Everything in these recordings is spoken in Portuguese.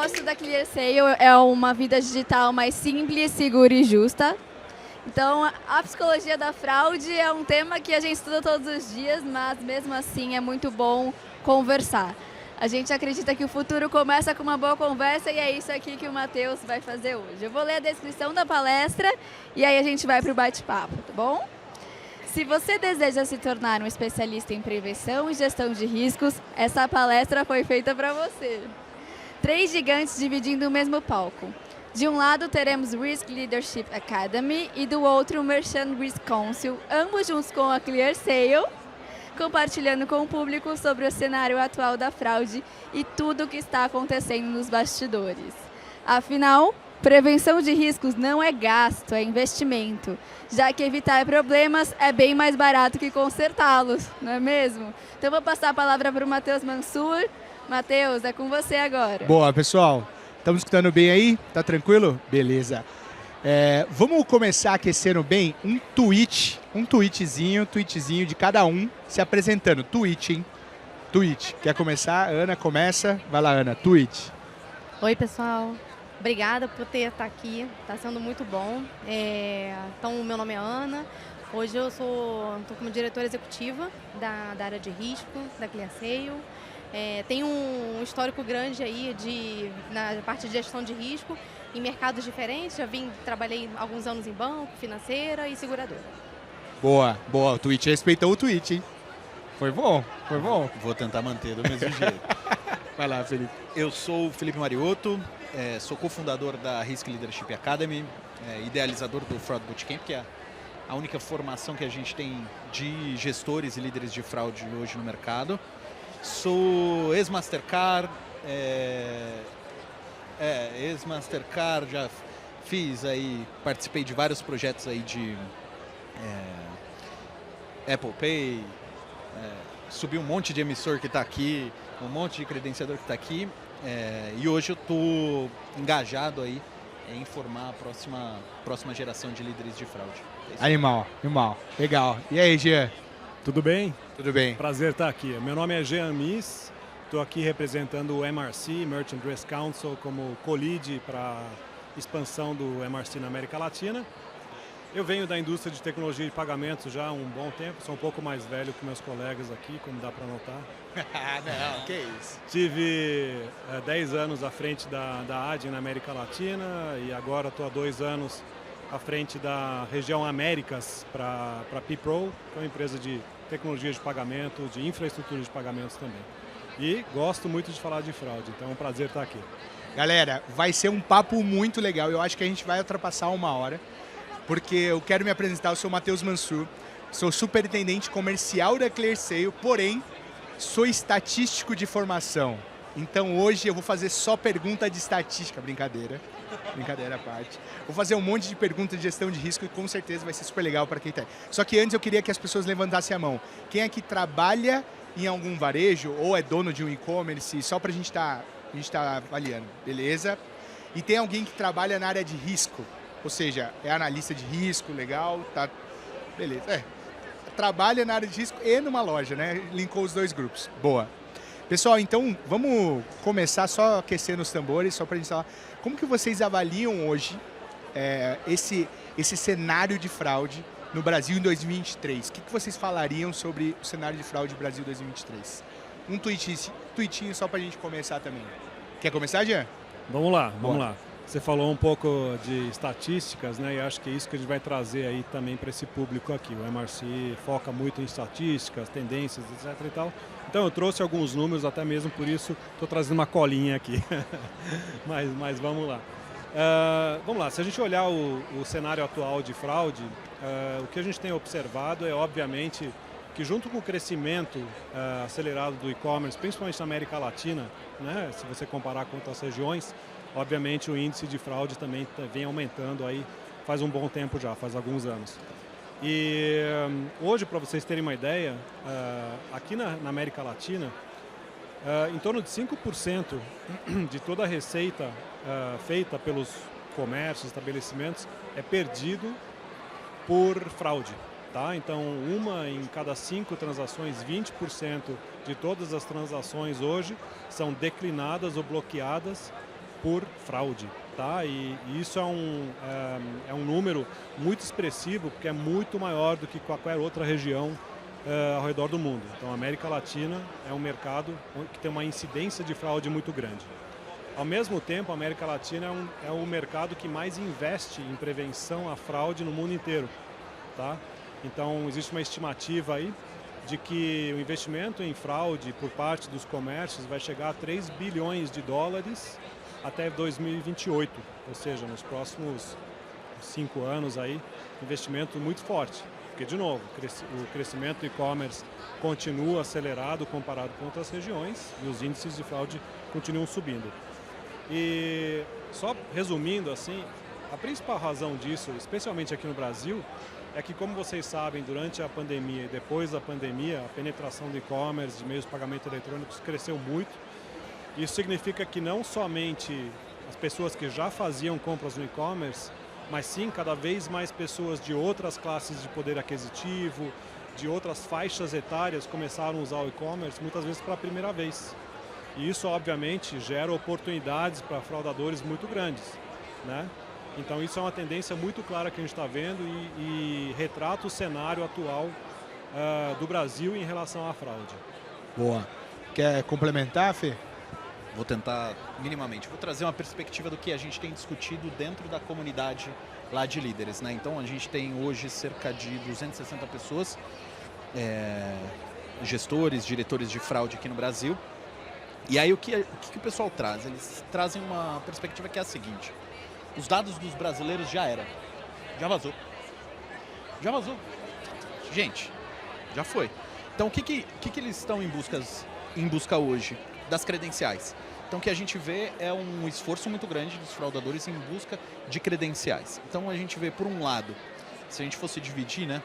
propósito da ClearSale é uma vida digital mais simples, segura e justa. Então, a psicologia da fraude é um tema que a gente estuda todos os dias, mas mesmo assim é muito bom conversar. A gente acredita que o futuro começa com uma boa conversa e é isso aqui que o Matheus vai fazer hoje. Eu vou ler a descrição da palestra e aí a gente vai para o bate-papo, tá bom? Se você deseja se tornar um especialista em prevenção e gestão de riscos, essa palestra foi feita para você. 3 gigantes dividindo o mesmo palco. De um lado teremos Risk Leadership Academy e do outro o Merchant Risk Council, ambos juntos com a ClearSale, compartilhando com o público sobre o cenário atual da fraude e tudo o que está acontecendo nos bastidores. Afinal, prevenção de riscos não é gasto, é investimento, já que evitar problemas é bem mais barato que consertá-los, não é mesmo? Então vou passar a palavra para o Matheus Mansur. Matheus, é com você agora. Boa, pessoal. Estamos escutando bem aí? Tá tranquilo? Beleza. Vamos começar aquecendo bem um tweetzinho de cada um se apresentando. Tweet, hein? Tweet. Quer começar? Ana, começa. Vai lá, Ana. Tweet. Oi, pessoal. Obrigada por estar aqui. Está sendo muito bom. Então, meu nome é Ana. Hoje eu estou como diretora executiva da área de risco, da ClearSale. Tenho um histórico grande aí na parte de gestão de risco em mercados diferentes. Trabalhei alguns anos em banco, financeira e seguradora. Boa, boa. O tweet respeitou o tweet, hein? Foi bom, foi bom. Vou tentar manter do mesmo jeito. Vai lá, Felipe. Eu sou o Felipe Mariotto, sou cofundador da Risk Leadership Academy, idealizador do Fraud Bootcamp, que é a única formação que a gente tem de gestores e líderes de fraude hoje no mercado. Sou ex-Mastercard, ex-Mastercard, já participei de vários projetos aí de Apple Pay, subi um monte de emissor que está aqui, um monte de credenciador que está aqui, e hoje eu estou engajado aí em formar a próxima geração de líderes de fraude. Animal, animal. Legal. E aí, Jean? Tudo bem? Tudo bem. Prazer estar aqui. Meu nome é Jean Miss, estou aqui representando o MRC, Merchant Risk Council, como co-lead para a expansão do MRC na América Latina. Eu venho da indústria de tecnologia de pagamentos já há um bom tempo, sou um pouco mais velho que meus colegas aqui, como dá para notar. Não, que isso. Tive 10 anos à frente da AD na América Latina e agora estou há 2 anos à frente da região Américas para a PPRO, que é uma empresa de tecnologia de pagamento, de infraestrutura de pagamentos também. E gosto muito de falar de fraude, então é um prazer estar aqui. Galera, vai ser um papo muito legal. Eu acho que a gente vai ultrapassar 1 hora, porque eu quero me apresentar. Eu sou o Matheus Mansur, sou superintendente comercial da ClearSale, porém, sou estatístico de formação. Então hoje eu vou fazer só pergunta de estatística, brincadeira à parte. Vou fazer um monte de perguntas de gestão de risco e com certeza vai ser super legal para quem está aí. Só que antes eu queria que as pessoas levantassem a mão. Quem aqui trabalha em algum varejo ou é dono de um e-commerce, só para a gente tá avaliando, beleza? E tem alguém que trabalha na área de risco, ou seja, é analista de risco, legal, tá, beleza. Trabalha na área de risco e numa loja, né? Linkou os 2 grupos. Boa. Pessoal, então vamos começar só aquecendo os tambores, só para a gente falar. Como que vocês avaliam hoje esse cenário de fraude no Brasil em 2023? O que vocês falariam sobre o cenário de fraude no Brasil em 2023? Um tweetinho só para a gente começar também. Quer começar, Jean? Vamos lá. Você falou um pouco de estatísticas, né? E acho que é isso que a gente vai trazer aí também para esse público aqui. O MRC foca muito em estatísticas, tendências, etc e tal. Então eu trouxe alguns números, até mesmo por isso estou trazendo uma colinha aqui. mas vamos lá. Vamos lá, se a gente olhar o cenário atual de fraude, o que a gente tem observado é, obviamente, que junto com o crescimento acelerado do e-commerce, principalmente na América Latina, né? Se você comparar com outras regiões, obviamente o índice de fraude também vem aumentando aí faz um bom tempo já, faz alguns anos. E hoje, para vocês terem uma ideia, aqui na América Latina, em torno de 5% de toda a receita feita pelos comércios, estabelecimentos, é perdido por fraude. Tá? Então, 1 em cada 5 transações, 20% de todas as transações hoje são declinadas ou bloqueadas por fraude. Tá? E isso é um número muito expressivo, porque é muito maior do que qualquer outra região ao redor do mundo. Então, a América Latina é um mercado que tem uma incidência de fraude muito grande. Ao mesmo tempo, a América Latina é o mercado que mais investe em prevenção à fraude no mundo inteiro. Tá? Então, existe uma estimativa aí de que o investimento em fraude por parte dos comércios vai chegar a 3 bilhões de dólares até 2028, ou seja, nos próximos 5 anos aí, investimento muito forte. Porque, de novo, o crescimento do e-commerce continua acelerado comparado com outras regiões e os índices de fraude continuam subindo. E só resumindo assim, a principal razão disso, especialmente aqui no Brasil, é que, como vocês sabem, durante a pandemia e depois da pandemia, a penetração do e-commerce, de meios de pagamento eletrônicos, cresceu muito. Isso significa que não somente as pessoas que já faziam compras no e-commerce, mas sim cada vez mais pessoas de outras classes de poder aquisitivo, de outras faixas etárias começaram a usar o e-commerce, muitas vezes pela primeira vez. E isso, obviamente, gera oportunidades para fraudadores muito grandes, né? Então, isso é uma tendência muito clara que a gente está vendo e retrata o cenário atual do Brasil em relação à fraude. Boa. Quer complementar, Fê? Vou tentar minimamente. Vou trazer uma perspectiva do que a gente tem discutido dentro da comunidade lá de líderes, né? Então, a gente tem hoje cerca de 260 pessoas, gestores, diretores de fraude aqui no Brasil. E aí, o que o pessoal traz? Eles trazem uma perspectiva que é a seguinte: os dados dos brasileiros já vazou. Já vazou. Gente, já foi. Então, o que eles estão em busca hoje? Das credenciais. Então, o que a gente vê é um esforço muito grande dos fraudadores em busca de credenciais. Então, a gente vê, por um lado, se a gente fosse dividir, né?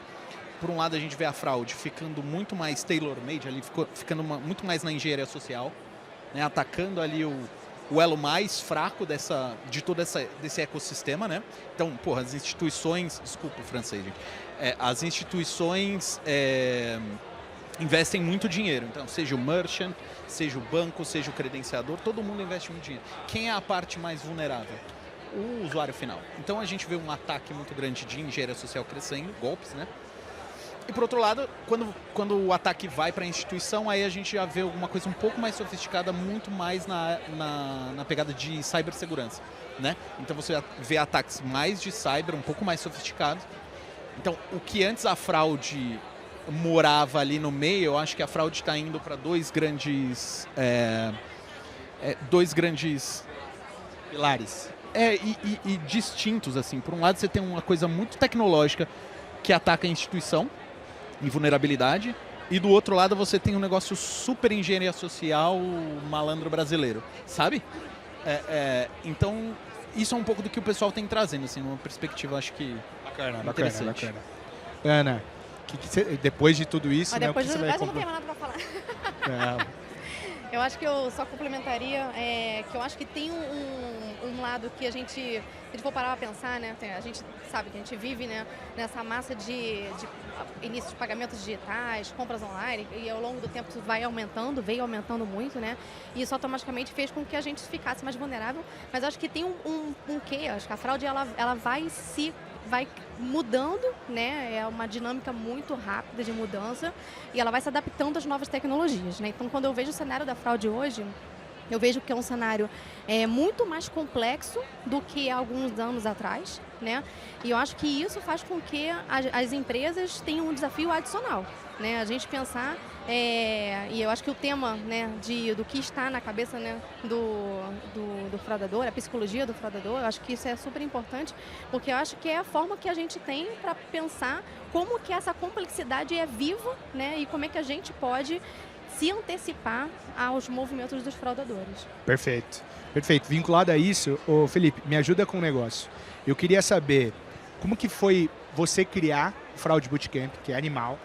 Por um lado, a gente vê a fraude ficando muito mais tailor-made, ali ficando muito mais na engenharia social, né? Atacando ali o elo mais fraco desse ecossistema, né? Então, porra, as instituições... Desculpa o francês, gente. As instituições... investem muito dinheiro, então seja o merchant, seja o banco, seja o credenciador, todo mundo investe muito dinheiro. Quem é a parte mais vulnerável? O usuário final. Então a gente vê um ataque muito grande de engenharia social crescendo, golpes, né? E por outro lado, quando o ataque vai para a instituição, aí a gente já vê alguma coisa um pouco mais sofisticada, muito mais na pegada de cibersegurança, né? Então você vê ataques mais de cyber, um pouco mais sofisticados. Então, o que antes a fraude morava ali no meio, eu acho que a fraude está indo para dois grandes pilares. E distintos, assim. Por um lado, você tem uma coisa muito tecnológica que ataca a instituição em vulnerabilidade, e do outro lado você tem um negócio super engenharia social malandro brasileiro, sabe? Então, isso é um pouco do que o pessoal tem trazendo, assim, uma perspectiva, acho que interessante. Bacana. Ana, depois de tudo isso, né, depois o que você eu vai não tenho mais nada para falar. Eu acho que eu só complementaria que eu acho que tem um lado que se a gente for parar para pensar, né, a gente sabe que a gente vive, né, nessa massa de início de pagamentos digitais, compras online, e ao longo do tempo isso veio aumentando muito, né, e isso automaticamente fez com que a gente ficasse mais vulnerável, mas eu acho que tem um quê, acho que a fraude ela vai mudando, né? É uma dinâmica muito rápida de mudança e ela vai se adaptando às novas tecnologias, né? Então, quando eu vejo o cenário da fraude hoje, eu vejo que é um cenário muito mais complexo do que há alguns anos atrás, né? E eu acho que isso faz com que as empresas tenham um desafio adicional, né? A gente pensar, e eu acho que o tema, né, do que está na cabeça, né, do fraudador, a psicologia do fraudador, eu acho que isso é super importante, porque eu acho que é a forma que a gente tem para pensar como que essa complexidade é viva, né, e como é que a gente pode se antecipar aos movimentos dos fraudadores. Perfeito. Vinculado a isso, Felipe, me ajuda com um negócio. Eu queria saber como que foi você criar o Fraud Bootcamp, que é animal,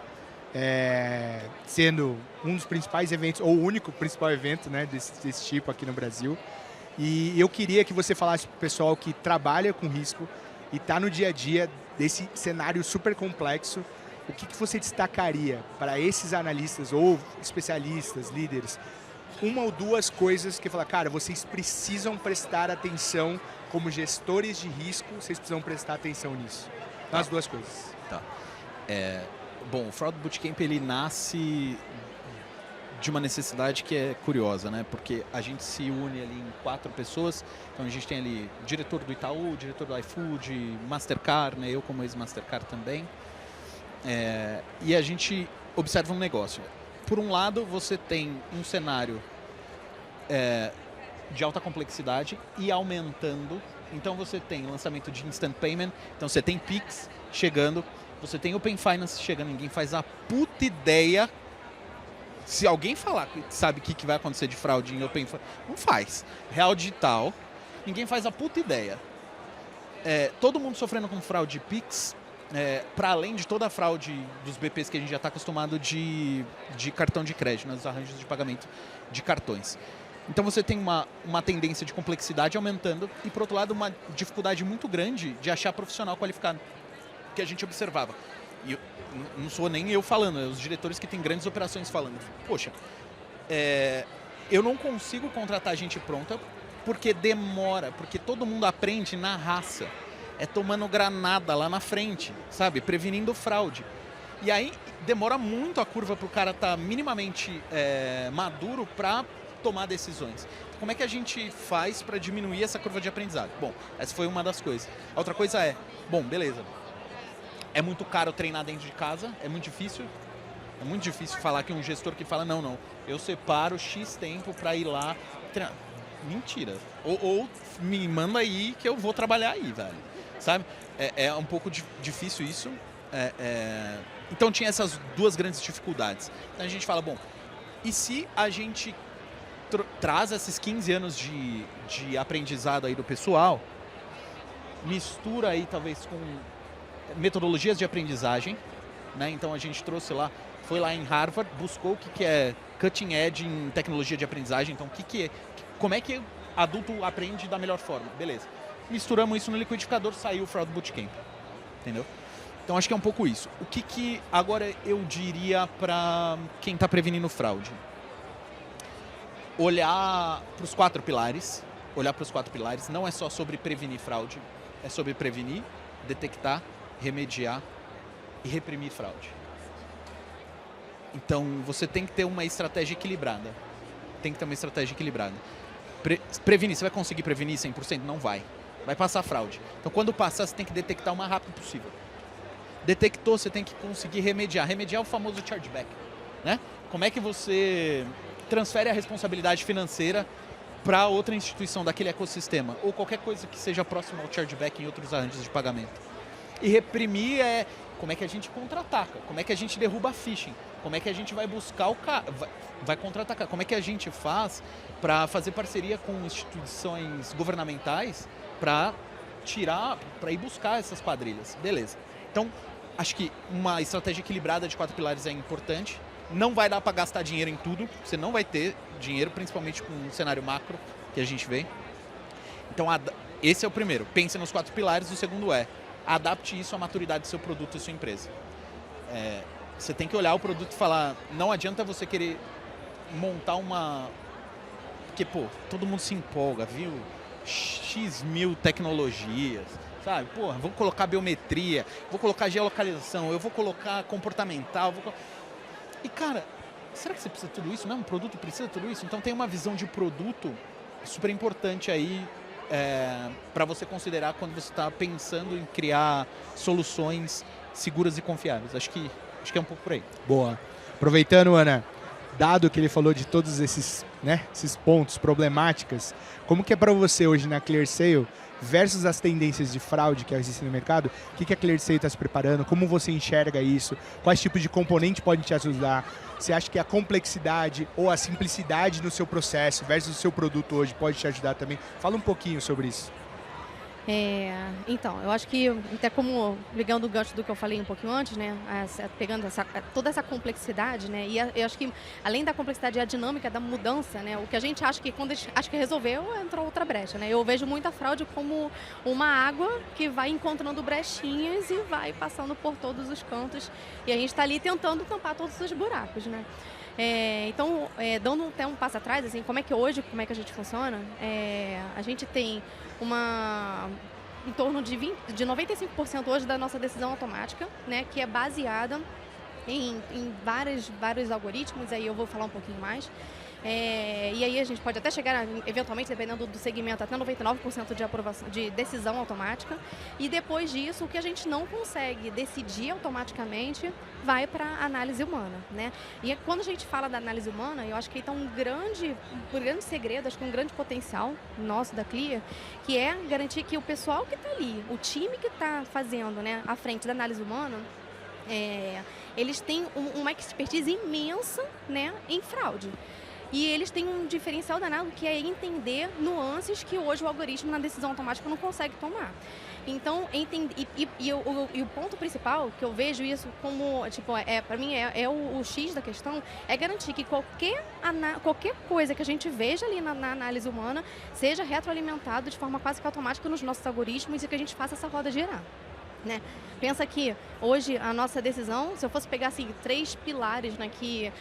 sendo um dos principais eventos, ou o único principal evento, né, desse tipo aqui no Brasil. E eu queria que você falasse para o pessoal que trabalha com risco e está no dia a dia desse cenário super complexo, o que você destacaria para esses analistas ou especialistas, líderes, uma ou duas coisas que fala, cara, vocês precisam prestar atenção como gestores de risco, vocês precisam prestar atenção nisso. Nas duas coisas. Tá. Bom, o Fraud Bootcamp ele nasce de uma necessidade que é curiosa, né? Porque a gente se une ali em 4 pessoas. Então a gente tem ali o diretor do Itaú, o diretor do iFood, Mastercard, né? Eu como ex-Mastercard também. E a gente observa um negócio. Por um lado, você tem um cenário de alta complexidade e aumentando. Então você tem lançamento de Instant Payment, então você tem Pix chegando, você tem Open Finance chegando, ninguém faz a puta ideia. Se alguém falar que sabe o que vai acontecer de fraude em Open Finance, não faz. Real Digital, ninguém faz a puta ideia. Todo mundo sofrendo com fraude de Pix, para além de toda a fraude dos BPs que a gente já está acostumado de cartão de crédito, nos arranjos de pagamento de cartões. Então você tem uma tendência de complexidade aumentando e, por outro lado, uma dificuldade muito grande de achar profissional qualificado, que a gente observava. E não sou nem eu falando, é os diretores que têm grandes operações falando. Poxa, eu não consigo contratar gente pronta porque demora, porque todo mundo aprende na raça. Tomando granada lá na frente, sabe? Prevenindo fraude. E aí demora muito a curva para o cara estar minimamente maduro para tomar decisões. Como é que a gente faz para diminuir essa curva de aprendizado? Bom, essa foi uma das coisas. A outra coisa bom, beleza. É muito caro treinar dentro de casa, é muito difícil. É muito difícil falar que um gestor que fala, não, eu separo X tempo para ir lá treinar. Mentira. Ou me manda aí que eu vou trabalhar aí, velho. Sabe? É um pouco difícil isso. Então tinha essas duas grandes dificuldades. Então a gente fala, bom, e se a gente traz esses 15 anos de aprendizado aí do pessoal, mistura aí talvez com metodologias de aprendizagem, né? Então a gente trouxe lá, foi lá em Harvard, buscou o que é cutting edge em tecnologia de aprendizagem, então como é que adulto aprende da melhor forma, beleza. Misturamos isso no liquidificador, saiu o Fraud Bootcamp, entendeu? Então acho que é um pouco isso. O que agora eu diria para quem está prevenindo fraude? Olhar para os 4 pilares, não é só sobre prevenir fraude, é sobre prevenir, detectar, remediar e reprimir fraude. Então você tem que ter uma estratégia equilibrada. Prevenir, você vai conseguir prevenir 100%? Não vai. Vai passar fraude. Então quando passar, você tem que detectar o mais rápido possível. Detectou, você tem que conseguir remediar. Remediar é o famoso chargeback, né? Como é que você transfere a responsabilidade financeira para outra instituição daquele ecossistema, ou qualquer coisa que seja próxima ao chargeback em outros arranjos de pagamento. E reprimir como é que a gente contra-ataca, como é que a gente derruba phishing, como é que a gente vai buscar vai contra-atacar, como é que a gente faz para fazer parceria com instituições governamentais para ir buscar essas quadrilhas. Beleza. Então, acho que uma estratégia equilibrada de 4 pilares é importante. Não vai dar para gastar dinheiro em tudo, você não vai ter dinheiro, principalmente com o cenário macro que a gente vê. Então, esse é o primeiro. Pense nos 4 pilares. O segundo adapte isso à maturidade do seu produto e sua empresa. Você tem que olhar o produto e falar, não adianta você querer montar porque, todo mundo se empolga, viu? X mil tecnologias, sabe? Vou colocar biometria, vou colocar geolocalização, eu vou colocar comportamental, E, cara, será que você precisa de tudo isso mesmo? O produto precisa de tudo isso? Então tem uma visão de produto super importante aí para você considerar quando você está pensando em criar soluções seguras e confiáveis. Acho que é um pouco por aí. Boa. Aproveitando, Ana, dado que ele falou de todos esses pontos, problemáticas, como que é para você hoje na ClearSale versus as tendências de fraude que existem no mercado? O que a ClearSale está se preparando? Como você enxerga isso? Quais tipos de componente podem te ajudar? Você acha que a complexidade ou a simplicidade no seu processo versus o seu produto hoje pode te ajudar também? Fala um pouquinho sobre isso. Então, eu acho que, até como ligando o gancho do que eu falei um pouquinho antes, né, pegando toda essa complexidade, né, e eu acho que além da complexidade e a dinâmica da mudança, né, o que a gente acha que quando acha que resolveu, entrou outra brecha, né, eu vejo muita fraude como uma água que vai encontrando brechinhas e vai passando por todos os cantos e a gente está ali tentando tampar todos os buracos, né. Então, dando até um passo atrás, assim, como é que a gente funciona? A gente tem em torno de 95% hoje da nossa decisão automática, né, que é baseada em vários algoritmos, aí eu vou falar um pouquinho mais. E aí a gente pode até chegar, eventualmente, dependendo do segmento, até 99% de aprovação, de decisão automática. E depois disso, o que a gente não consegue decidir automaticamente vai para a análise humana, né? E quando a gente fala da análise humana, eu acho que aí está um grande segredo, acho que um grande potencial nosso da Clear, que é garantir que o pessoal que está ali, o time que está fazendo, né, à frente da análise humana, eles têm uma expertise imensa, né, em fraude. E eles têm um diferencial danado, que é entender nuances que hoje o algoritmo na decisão automática não consegue tomar. Então, o ponto principal, que eu vejo isso como, tipo, para mim o X da questão, é garantir que qualquer coisa que a gente veja ali na análise humana seja retroalimentado de forma quase que automática nos nossos algoritmos e que a gente faça essa roda girar. Né? Pensa que hoje a nossa decisão, se eu fosse pegar assim, 3 pilares, né, que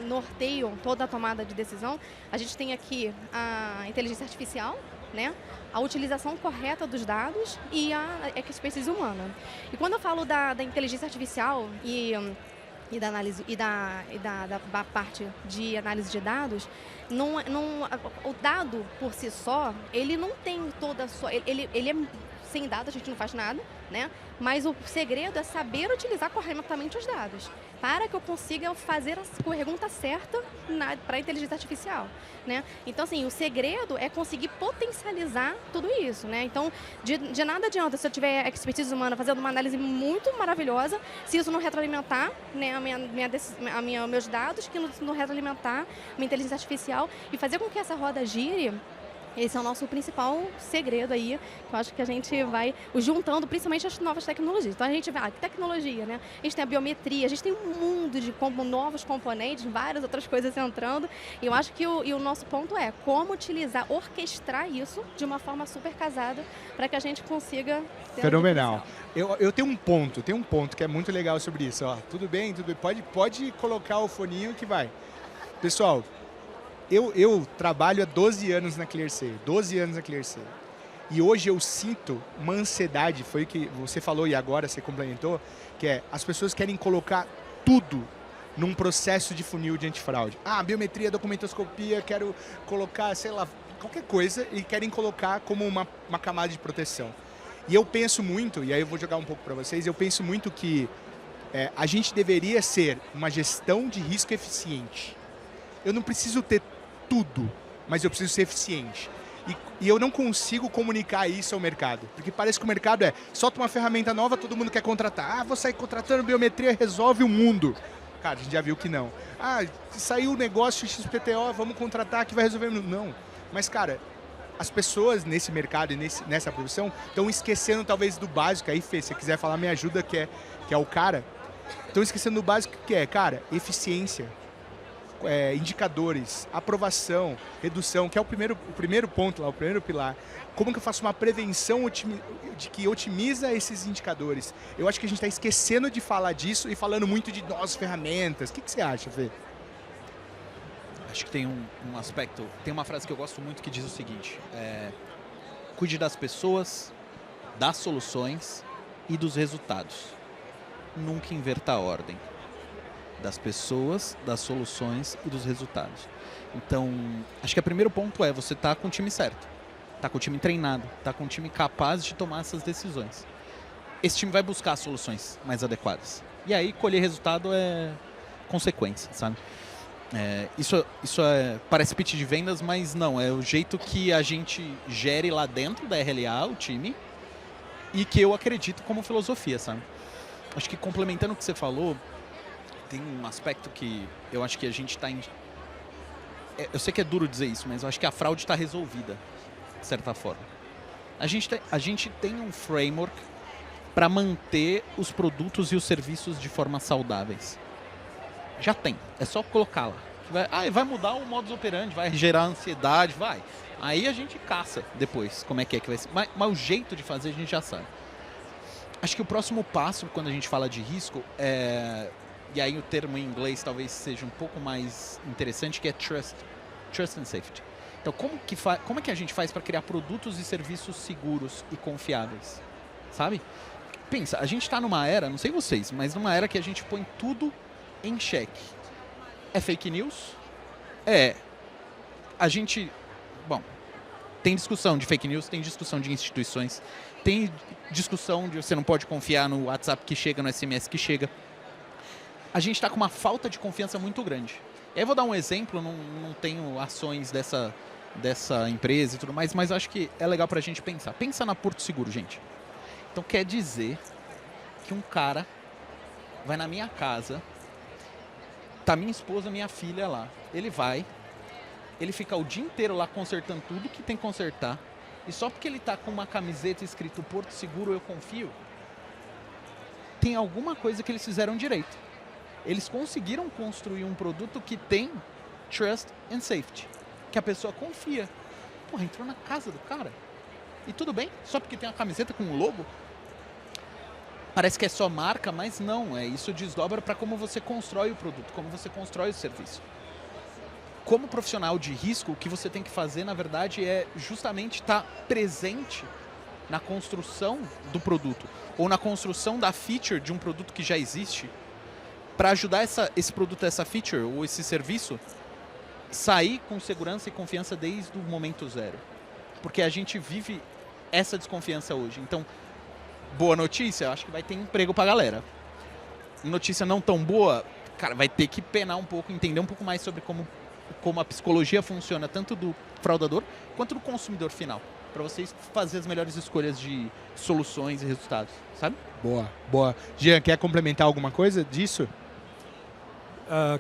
norteiam toda a tomada de decisão, a gente tem aqui a inteligência artificial, né, a utilização correta dos dados e a expertise humana. E quando eu falo da inteligência artificial e da análise da parte de análise de dados, o dado por si só, ele não tem toda a sua... Ele é sem dados, a gente não faz nada, né? Mas o segredo é saber utilizar corretamente os dados, para que eu consiga fazer a pergunta certa para a inteligência artificial, né? Então, assim, o segredo é conseguir potencializar tudo isso, né? Então, de nada adianta se eu tiver expertise humana fazendo uma análise muito maravilhosa, se isso não retroalimentar, né, meus dados, que não retroalimentar minha inteligência artificial e fazer com que essa roda gire. Esse é o nosso principal segredo aí, que eu acho que a gente vai juntando, principalmente as novas tecnologias. Então a gente vai, tecnologia, né? A gente tem a biometria, a gente tem um mundo de novos componentes, várias outras coisas entrando. E eu acho que o nosso ponto é como orquestrar isso de uma forma super casada para que a gente consiga ter Fenomenal. Eu tenho um ponto que é muito legal sobre isso. Ó, tudo bem, pode colocar o foninho que vai. Pessoal, eu trabalho há 12 anos na ClearSale, E hoje eu sinto uma ansiedade, foi o que você falou e agora você complementou, que é as pessoas querem colocar tudo num processo de funil de antifraude. Biometria, documentoscopia, quero colocar, sei lá, qualquer coisa e querem colocar como uma camada de proteção. E eu penso muito, e aí eu vou jogar um pouco para vocês, eu penso muito que a gente deveria ser uma gestão de risco eficiente. Eu não preciso ter tudo, mas eu preciso ser eficiente. E eu não consigo comunicar isso ao mercado, porque parece que o mercado solta uma ferramenta nova, todo mundo quer contratar. Vou sair contratando, biometria resolve o mundo. Cara, a gente já viu que não. Saiu o negócio XPTO, vamos contratar que vai resolver o mundo. Não. Mas, cara, as pessoas nesse mercado e nessa profissão estão esquecendo talvez do básico. Aí, Fê, se você quiser falar, me ajuda, que é o cara. Estão esquecendo do básico que é, cara, eficiência. Indicadores, aprovação, redução, que é o primeiro ponto lá, o primeiro pilar. Como que eu faço uma prevenção que otimiza esses indicadores? Eu acho que a gente está esquecendo de falar disso e falando muito de novas ferramentas. O que você acha, Fê? Acho que tem um aspecto, tem uma frase que eu gosto muito que diz o seguinte, cuide das pessoas, das soluções e dos resultados. Nunca inverta a ordem. Das pessoas, das soluções e dos resultados. Então, acho que o primeiro ponto é você estar com o time certo, estar com o time treinado, estar com o time capaz de tomar essas decisões. Esse time vai buscar as soluções mais adequadas. E aí, colher resultado é consequência, sabe? Isso parece pitch de vendas, mas não, é o jeito que a gente gere lá dentro da RLA, o time, e que eu acredito como filosofia, sabe? Acho que complementando o que você falou, tem um aspecto que eu acho que a gente está eu sei que é duro dizer isso, mas eu acho que a fraude está resolvida, de certa forma. A gente tem um framework para manter os produtos e os serviços de forma saudáveis. Já tem, é só colocar lá. Vai mudar o modus operandi, vai gerar ansiedade, vai. Aí a gente caça depois como é que vai ser. Mas o jeito de fazer a gente já sabe. Acho que o próximo passo, quando a gente fala de risco, e aí o termo em inglês talvez seja um pouco mais interessante, que é Trust and Safety. Então, como é que a gente faz para criar produtos e serviços seguros e confiáveis? Sabe? Pensa, a gente está numa era, não sei vocês, mas numa era que a gente põe tudo em xeque. É fake news? A gente... Bom, tem discussão de fake news, tem discussão de instituições, tem discussão de você não pode confiar no WhatsApp que chega, no SMS que chega. A gente está com uma falta de confiança muito grande. Eu vou dar um exemplo, não tenho ações dessa empresa e tudo mais, mas acho que é legal para a gente pensar. Pensa na Porto Seguro, gente. Então quer dizer que um cara vai na minha casa, tá minha esposa, minha filha lá. Ele fica o dia inteiro lá consertando tudo que tem que consertar. E só porque ele tá com uma camiseta escrito Porto Seguro eu confio, tem alguma coisa que eles fizeram direito. Eles conseguiram construir um produto que tem Trust and Safety, que a pessoa confia. Porra, entrou na casa do cara. E tudo bem, só porque tem uma camiseta com um logo. Parece que é só marca, mas não. Isso desdobra para como você constrói o produto, como você constrói o serviço. Como profissional de risco, o que você tem que fazer, na verdade, é justamente estar presente na construção do produto ou na construção da feature de um produto que já existe, para ajudar esse produto, essa feature ou esse serviço sair com segurança e confiança desde o momento zero. Porque a gente vive essa desconfiança hoje. Então, boa notícia, eu acho que vai ter emprego pra galera. Notícia não tão boa, cara, vai ter que penar um pouco, entender um pouco mais sobre como a psicologia funciona, tanto do fraudador quanto do consumidor final, para vocês fazer as melhores escolhas de soluções e resultados, sabe? Boa. Jean, quer complementar alguma coisa disso?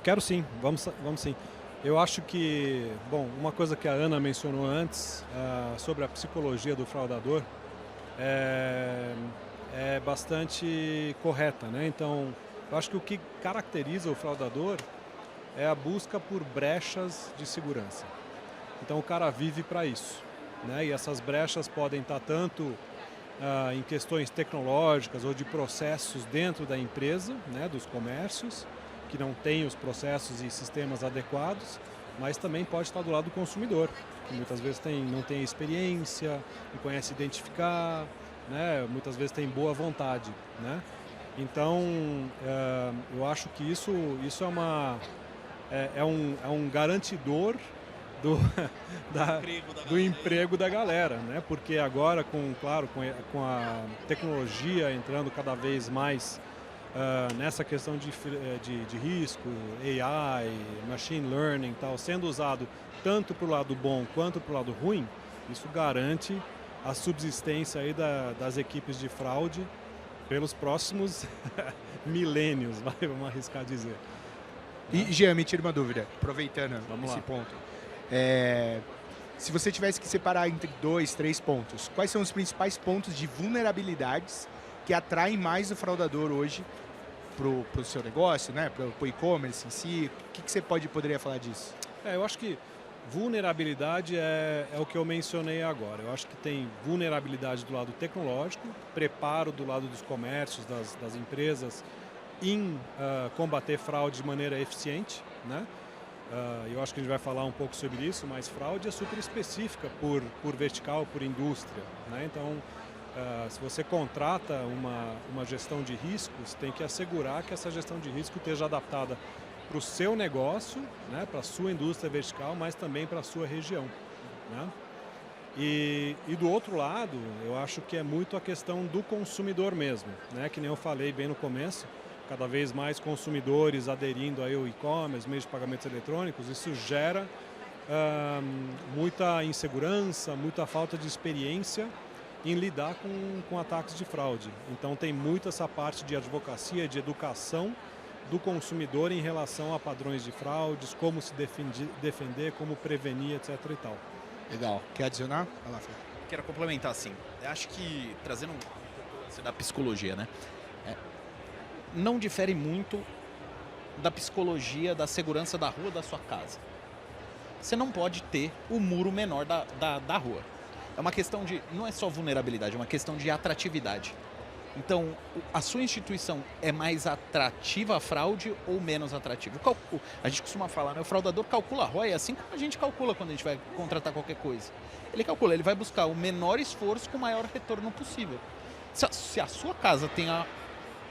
Quero sim, vamos sim. Eu acho que, uma coisa que a Ana mencionou antes sobre a psicologia do fraudador é bastante correta, né? Então, eu acho que o que caracteriza o fraudador é a busca por brechas de segurança. Então, o cara vive para isso, né? E essas brechas podem estar tanto em questões tecnológicas ou de processos dentro da empresa, né, dos comércios, que não tem os processos e sistemas adequados, mas também pode estar do lado do consumidor, que muitas vezes não tem experiência, não conhece identificar, né? Muitas vezes tem boa vontade, né? Então, eu acho que isso é um garantidor do emprego da galera, né? Porque agora, com a tecnologia entrando cada vez mais nessa questão de risco, AI, machine learning, tal, sendo usado tanto para o lado bom quanto para o lado ruim, isso garante a subsistência aí das equipes de fraude pelos próximos milênios, vamos arriscar dizer. E, Jean, me tira uma dúvida, aproveitando esse ponto. Se você tivesse que separar entre 2, 3 pontos, quais são os principais pontos de vulnerabilidades que atraem mais o fraudador hoje para o seu negócio, né? Para o e-commerce em si? O que você poderia falar disso? Eu acho que vulnerabilidade é o que eu mencionei agora. Eu acho que tem vulnerabilidade do lado tecnológico, preparo do lado dos comércios, das empresas, em combater fraude de maneira eficiente, né? Eu acho que a gente vai falar um pouco sobre isso, mas fraude é super específica por vertical, por indústria, né? Então, se você contrata uma gestão de riscos, tem que assegurar que essa gestão de risco esteja adaptada para o seu negócio, né? Para a sua indústria vertical, mas também para a sua região, né? E do outro lado, eu acho que é muito a questão do consumidor mesmo, né? Que nem eu falei bem no começo, cada vez mais consumidores aderindo aí ao e-commerce, meios de pagamentos eletrônicos, isso gera muita insegurança, muita falta de experiência em lidar com ataques de fraude. Então tem muito essa parte de advocacia, de educação do consumidor em relação a padrões de fraudes, como se defender, como prevenir, etc. e tal. Legal. Quer adicionar? Vai lá, Fê. Quero complementar, sim. Eu acho que, trazendo da psicologia, né? Não difere muito da psicologia da segurança da rua da sua casa. Você não pode ter o muro menor da rua. É uma questão de... Não é só vulnerabilidade, é uma questão de atratividade. Então, a sua instituição é mais atrativa à fraude ou menos atrativa? A gente costuma falar, né? O fraudador calcula a ROI, assim como a gente calcula quando a gente vai contratar qualquer coisa. Ele calcula, ele vai buscar o menor esforço com o maior retorno possível. Se a sua casa tem um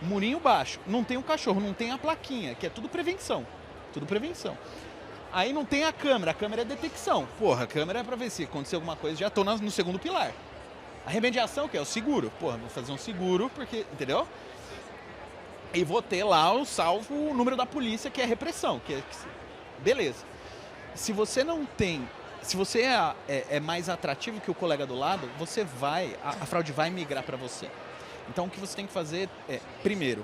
murinho baixo, não tem um cachorro, não tem a plaquinha, que é tudo prevenção. Tudo prevenção. Aí não tem a câmera é detecção. Porra, a câmera é pra ver se acontecer alguma coisa, já tô no segundo pilar. A remediação, que é o seguro. Porra, vou fazer um seguro, porque, entendeu? E vou ter lá o salvo o número da polícia, que é repressão. Beleza. Se você não tem... Se você é mais atrativo que o colega do lado, você vai... A fraude vai migrar para você. Então, o que você tem que fazer é, primeiro,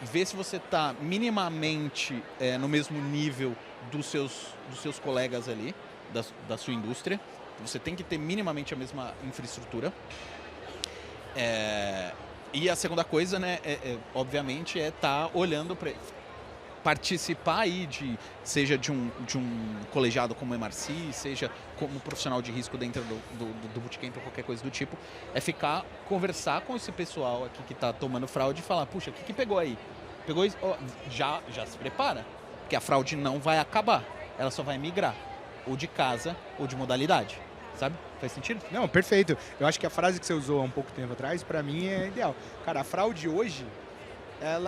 ver se você está minimamente no mesmo nível dos seus colegas ali, da sua indústria. Você tem que ter minimamente a mesma infraestrutura. E a segunda coisa, né, obviamente, é estar olhando para participar aí seja de um colegiado como o MRC, seja como profissional de risco dentro do bootcamp ou qualquer coisa do tipo, conversar com esse pessoal aqui que está tomando fraude e falar, puxa, o que pegou aí? Pegou isso? Oh, já se prepara, porque a fraude não vai acabar, ela só vai migrar, ou de casa ou de modalidade. Sabe? Faz sentido? Não, perfeito. Eu acho que a frase que você usou há um pouco tempo atrás, para mim, é ideal. Cara, a fraude hoje,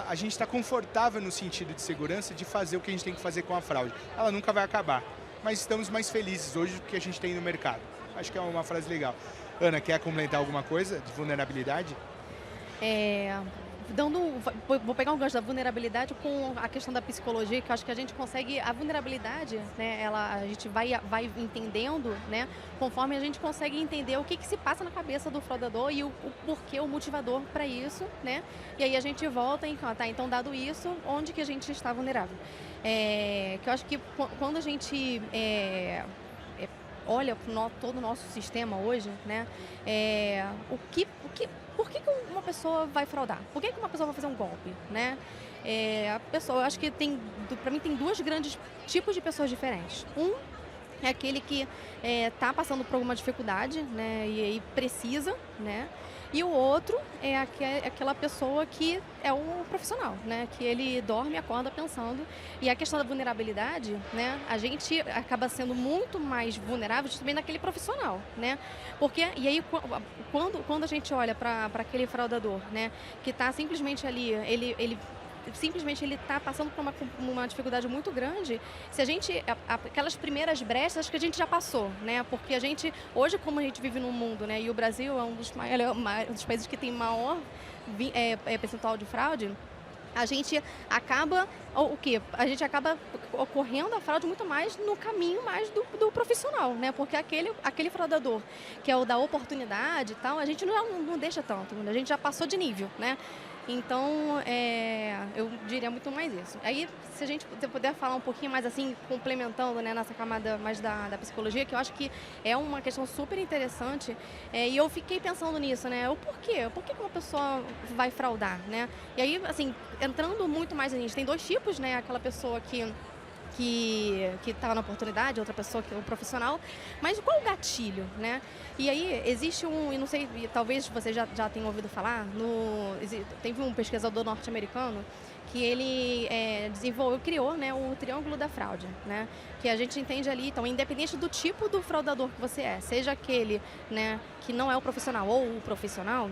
a gente está confortável no sentido de segurança de fazer o que a gente tem que fazer com a fraude. Ela nunca vai acabar, mas estamos mais felizes hoje do que a gente tem no mercado. Acho que é uma frase legal. Ana, quer complementar alguma coisa de vulnerabilidade? Vou pegar um gancho da vulnerabilidade com a questão da psicologia, que eu acho que a gente consegue, a vulnerabilidade, né, a gente vai entendendo, né, conforme a gente consegue entender o que se passa na cabeça do fraudador e o porquê, o motivador para isso, né, e aí a gente volta e tá, então dado isso, onde que a gente está vulnerável? Que eu acho que quando a gente olha para todo o nosso sistema hoje, né, por que uma pessoa vai fraudar? Por que uma pessoa vai fazer um golpe, né? Eu acho que para mim tem dois grandes tipos de pessoas diferentes. Um é aquele que está passando por alguma dificuldade, né, e aí precisa, né? E o outro é aquela pessoa que é um profissional, né? Que ele dorme e acorda pensando. E a questão da vulnerabilidade, né? A gente acaba sendo muito mais vulnerável também naquele profissional, né? Porque, e aí, quando a gente olha para aquele fraudador, né? Que está simplesmente ali, ele está passando por uma dificuldade muito grande. Se a gente, aquelas primeiras brechas, acho que a gente já passou, né? Porque a gente, hoje como a gente vive no mundo, né? E o Brasil é um dos países que tem maior percentual de fraude, a gente acaba, A gente acaba ocorrendo a fraude muito mais no caminho mais do profissional, né? Porque aquele fraudador que é o da oportunidade e tal, a gente não deixa tanto, a gente já passou de nível, né? Então, eu diria muito mais isso. Aí, se a gente puder falar um pouquinho mais assim, complementando, né, nessa camada mais da psicologia, que eu acho que é uma questão super interessante, e eu fiquei pensando nisso, né, o porquê? Por que uma pessoa vai fraudar, né? E aí, assim, entrando muito mais nisso, tem dois tipos, né, aquela pessoa que está na oportunidade, outra pessoa que é um profissional, mas qual o gatilho, né? E aí existe e não sei, talvez você já tenha ouvido falar, teve um pesquisador norte-americano que ele criou, né, o triângulo da fraude, né? Que a gente entende ali, então, independente do tipo do fraudador que você seja aquele, né, que não é o profissional ou o profissional,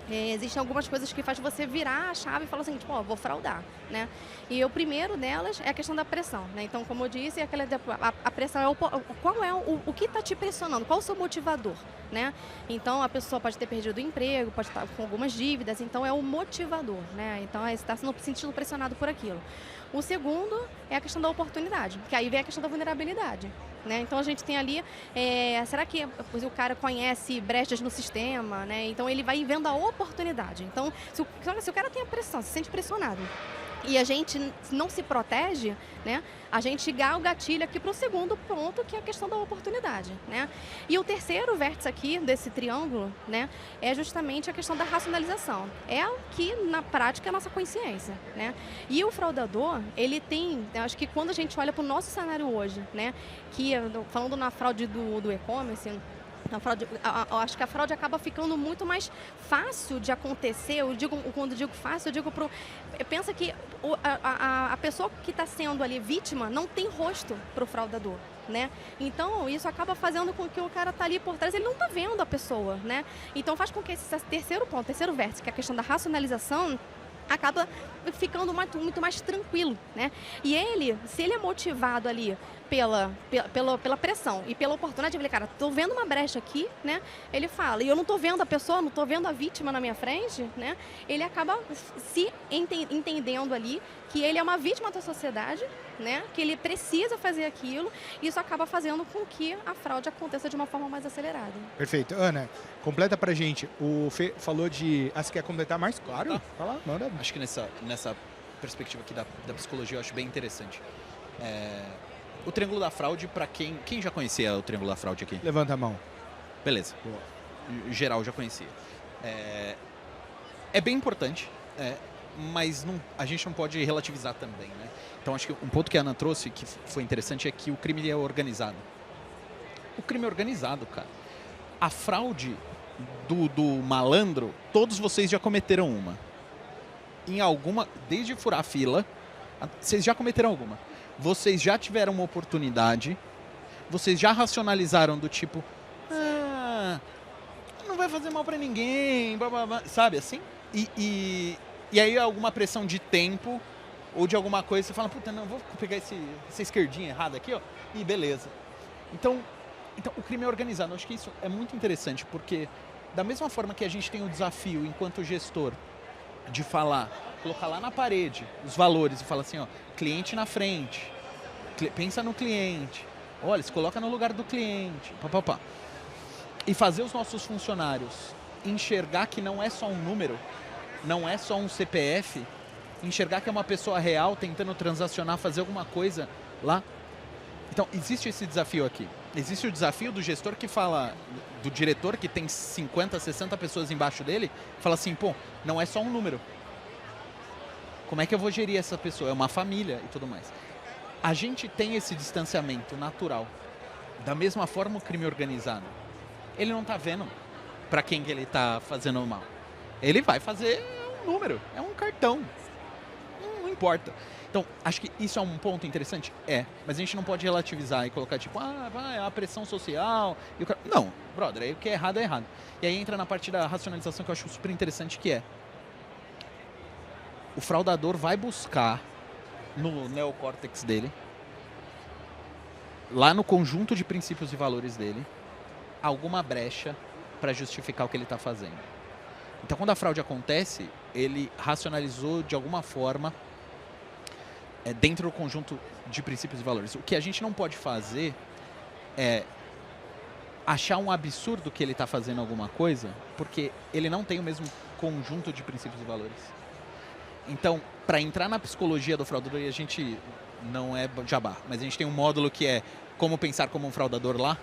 existem algumas coisas que faz você virar a chave e falar assim, tipo, vou fraudar, né? E o primeiro delas é a questão da pressão, né? Então, como eu disse, a pressão é qual é o que está te pressionando, qual o seu motivador, né? Então, a pessoa pode ter perdido o emprego, pode estar com algumas dívidas, então é o motivador, né? Então, está se sentindo pressionado por aquilo. O segundo é a questão da oportunidade, que aí vem a questão da vulnerabilidade, né? Então a gente tem ali, será que o cara conhece brechas no sistema, né? Então ele vai vendo a oportunidade. Então se o cara tem a pressão, se sente pressionado e a gente não se protege, né? A gente dá o gatilho aqui para o segundo ponto, que é a questão da oportunidade, né? E o terceiro vértice aqui desse triângulo, né, é justamente a questão da racionalização. É o que, na prática, é a nossa consciência, né? E o fraudador, ele tem, eu acho que quando a gente olha para o nosso cenário hoje, né, que falando na fraude do e-commerce, Eu acho que a fraude acaba ficando muito mais fácil de acontecer. Quando digo fácil, eu digo pensa que a pessoa que está sendo ali vítima não tem rosto para o fraudador, né? Então, isso acaba fazendo com que o cara tá ali por trás, ele não está vendo a pessoa, né? Então, faz com que esse terceiro vértice, que é a questão da racionalização, acaba ficando muito mais tranquilo, né? E se ele é motivado ali pela pressão e pela oportunidade de ver, cara, tô vendo uma brecha aqui, né? Ele fala, e eu não tô vendo a pessoa, não tô vendo a vítima na minha frente, né? Ele acaba se entendendo ali que ele é uma vítima da sociedade, né? Que ele precisa fazer aquilo, e isso acaba fazendo com que a fraude aconteça de uma forma mais acelerada. Perfeito. Ana, completa pra gente. O Fê falou de... você quer completar mais? Claro. Tá. Fala, manda. Acho que nessa perspectiva aqui da psicologia, eu acho bem interessante. O Triângulo da Fraude, para quem já conhecia o Triângulo da Fraude aqui? Levanta a mão. Beleza. Boa. Geral já conhecia. É bem importante, mas a gente não pode relativizar também, né? Então acho que um ponto que a Ana trouxe, que foi interessante, é que o crime é organizado. O crime é organizado, cara. A fraude do malandro, todos vocês já cometeram uma. Em alguma, desde furar a fila, vocês já cometeram alguma. Vocês já tiveram uma oportunidade, vocês já racionalizaram do tipo, não vai fazer mal pra ninguém, blá, blá, blá, sabe assim? E aí alguma pressão de tempo ou de alguma coisa, você fala, puta, não, vou pegar essa esquerdinha errada aqui, ó, e beleza. Então o crime é organizado. Eu acho que isso é muito interessante, porque da mesma forma que a gente tem o desafio, enquanto gestor, de colocar lá na parede os valores e falar assim, ó, cliente na frente, pensa no cliente, olha, se coloca no lugar do cliente, papapá. E fazer os nossos funcionários enxergar que não é só um número, não é só um CPF, enxergar que é uma pessoa real tentando transacionar, fazer alguma coisa lá. Então, existe esse desafio aqui. Existe o desafio do gestor que fala, do diretor que tem 50, 60 pessoas embaixo dele, fala assim, pô, não é só um número. Como é que eu vou gerir essa pessoa? É uma família e tudo mais. A gente tem esse distanciamento natural. Da mesma forma, o crime organizado. Ele não está vendo para quem que ele está fazendo mal. Ele vai fazer um número, é um cartão. Não importa. Então, acho que isso é um ponto interessante? Mas a gente não pode relativizar e colocar tipo, é a pressão social. Não, brother, aí o que é errado é errado. E aí entra na parte da racionalização que eu acho super interessante, que é o fraudador vai buscar no neocórtex dele, lá no conjunto de princípios e valores dele, alguma brecha para justificar o que ele está fazendo. Então, quando a fraude acontece, ele racionalizou de alguma forma dentro do conjunto de princípios e valores. O que a gente não pode fazer é achar um absurdo que ele está fazendo alguma coisa, porque ele não tem o mesmo conjunto de princípios e valores. Então, para entrar na psicologia do fraudador, a gente não é jabá, mas a gente tem um módulo que é como pensar como um fraudador lá,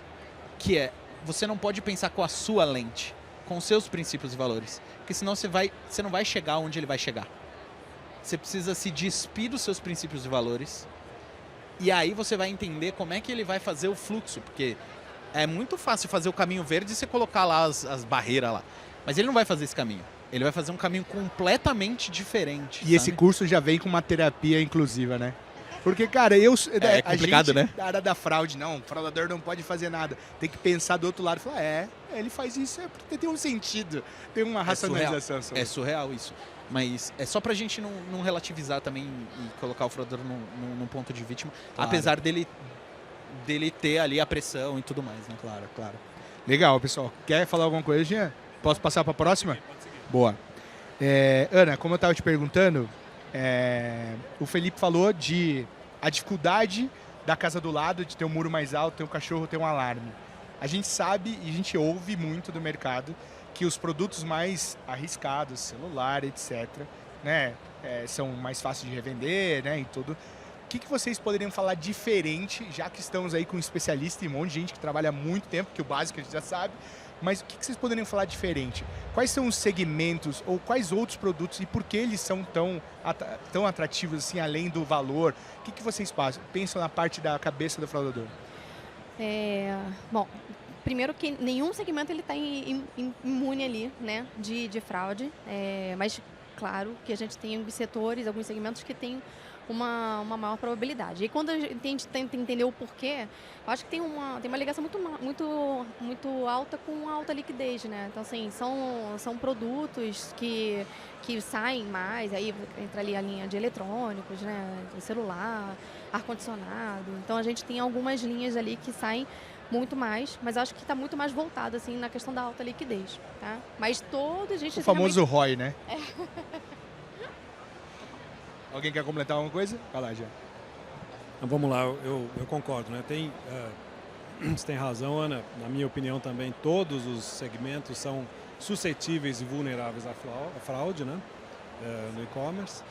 que é, você não pode pensar com a sua lente, com os seus princípios e valores, porque senão você não vai chegar onde ele vai chegar. Você precisa se despir dos seus princípios e valores, e aí você vai entender como é que ele vai fazer o fluxo, porque é muito fácil fazer o caminho verde e você colocar lá as barreiras lá, mas ele não vai fazer esse caminho. Ele vai fazer um caminho completamente diferente. E esse curso já vem com uma terapia inclusiva, né? Porque, cara, é complicado, a gente, né? da área da fraude, não, o fraudador não pode fazer nada. Tem que pensar do outro lado e falar, ele faz isso porque tem um sentido, tem uma racionalização. É surreal isso. Mas é só pra gente não relativizar também e colocar o fraudador num ponto de vítima, claro. Apesar dele ter ali a pressão e tudo mais, né? Claro. Legal, pessoal. Quer falar alguma coisa, Jean? Posso passar pra próxima? Boa. Ana, como eu estava te perguntando, o Felipe falou a dificuldade da casa do lado de ter um muro mais alto, ter um cachorro, ter um alarme. A gente sabe e a gente ouve muito do mercado que os produtos mais arriscados, celular, etc., né, são mais fáceis de revender, né, e tudo. O que vocês poderiam falar diferente, já que estamos aí com um especialista e um monte de gente que trabalha há muito tempo, que o básico a gente já sabe, mas o que vocês poderiam falar diferente? Quais são os segmentos ou quais outros produtos e por que eles são tão atrativos assim, além do valor? O que vocês pensam na parte da cabeça do fraudador? Bom, primeiro que nenhum segmento ele está imune ali, né, de fraude, mas claro que a gente tem alguns setores, alguns segmentos que tem uma maior probabilidade. E quando a gente tenta entender o porquê, eu acho que tem uma ligação muito alta com a alta liquidez, né? Então, assim, são produtos que saem mais, aí entra ali a linha de eletrônicos, né? De celular, ar-condicionado. Então, a gente tem algumas linhas ali que saem muito mais, mas acho que está muito mais voltado, assim, na questão da alta liquidez, tá? Mas a gente... O famoso ROI, né? Alguém quer completar alguma coisa? Vai lá, já. Então, vamos lá, eu concordo, né? Você tem razão, Ana. Na minha opinião também, todos os segmentos são suscetíveis e vulneráveis à fraude, né? No e-commerce.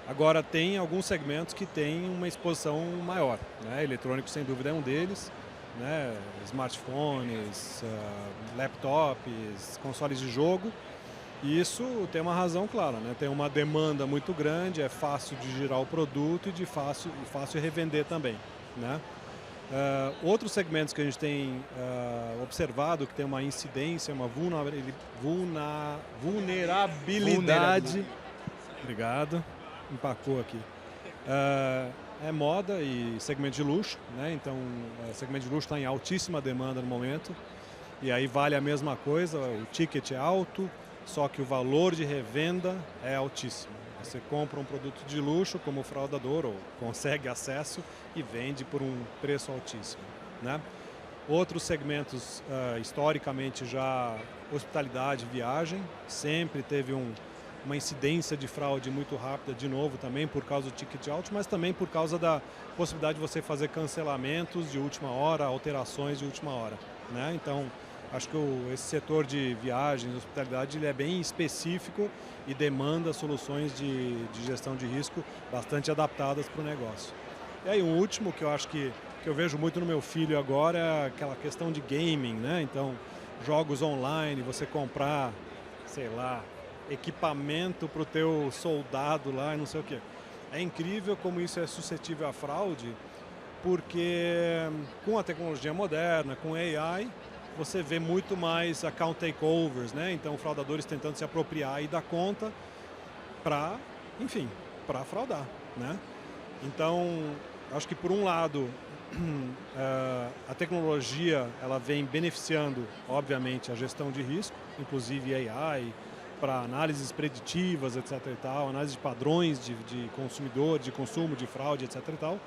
Agora, tem alguns segmentos que têm uma exposição maior, né? Eletrônico, sem dúvida, é um deles, né? Smartphones, laptops, consoles de jogo. E isso tem uma razão clara, né? Tem uma demanda muito grande, é fácil de girar o produto e fácil revender também, né? Outros segmentos que a gente tem observado que tem uma incidência, uma vulnerabilidade. Obrigado, empacou aqui. É moda e segmento de luxo, né? Então, o segmento de luxo está em altíssima demanda no momento. E aí vale a mesma coisa, o ticket é alto, só que o valor de revenda é altíssimo. Você compra um produto de luxo como fraudador ou consegue acesso e vende por um preço altíssimo, né? Outros segmentos, historicamente, já hospitalidade, viagem, sempre teve uma incidência de fraude muito rápida, de novo, também por causa do ticket alto, mas também por causa da possibilidade de você fazer cancelamentos de última hora, alterações de última hora, né? Então, acho que esse setor de viagens, hospitalidade, ele é bem específico e demanda soluções de gestão de risco bastante adaptadas para o negócio. E aí um último que eu acho que eu vejo muito no meu filho agora é aquela questão de gaming, né? Então, jogos online, você comprar, sei lá, equipamento para o teu soldado lá e não sei o quê. É incrível como isso é suscetível à fraude, porque com a tecnologia moderna, com AI, você vê muito mais account takeovers, né? Então, fraudadores tentando se apropriar aí da conta para fraudar, né? Então, acho que por um lado, a tecnologia ela vem beneficiando, obviamente, a gestão de risco, inclusive AI, para análises preditivas, etc. e tal, análise de padrões de consumidor, de consumo, de fraude, etc. e tal,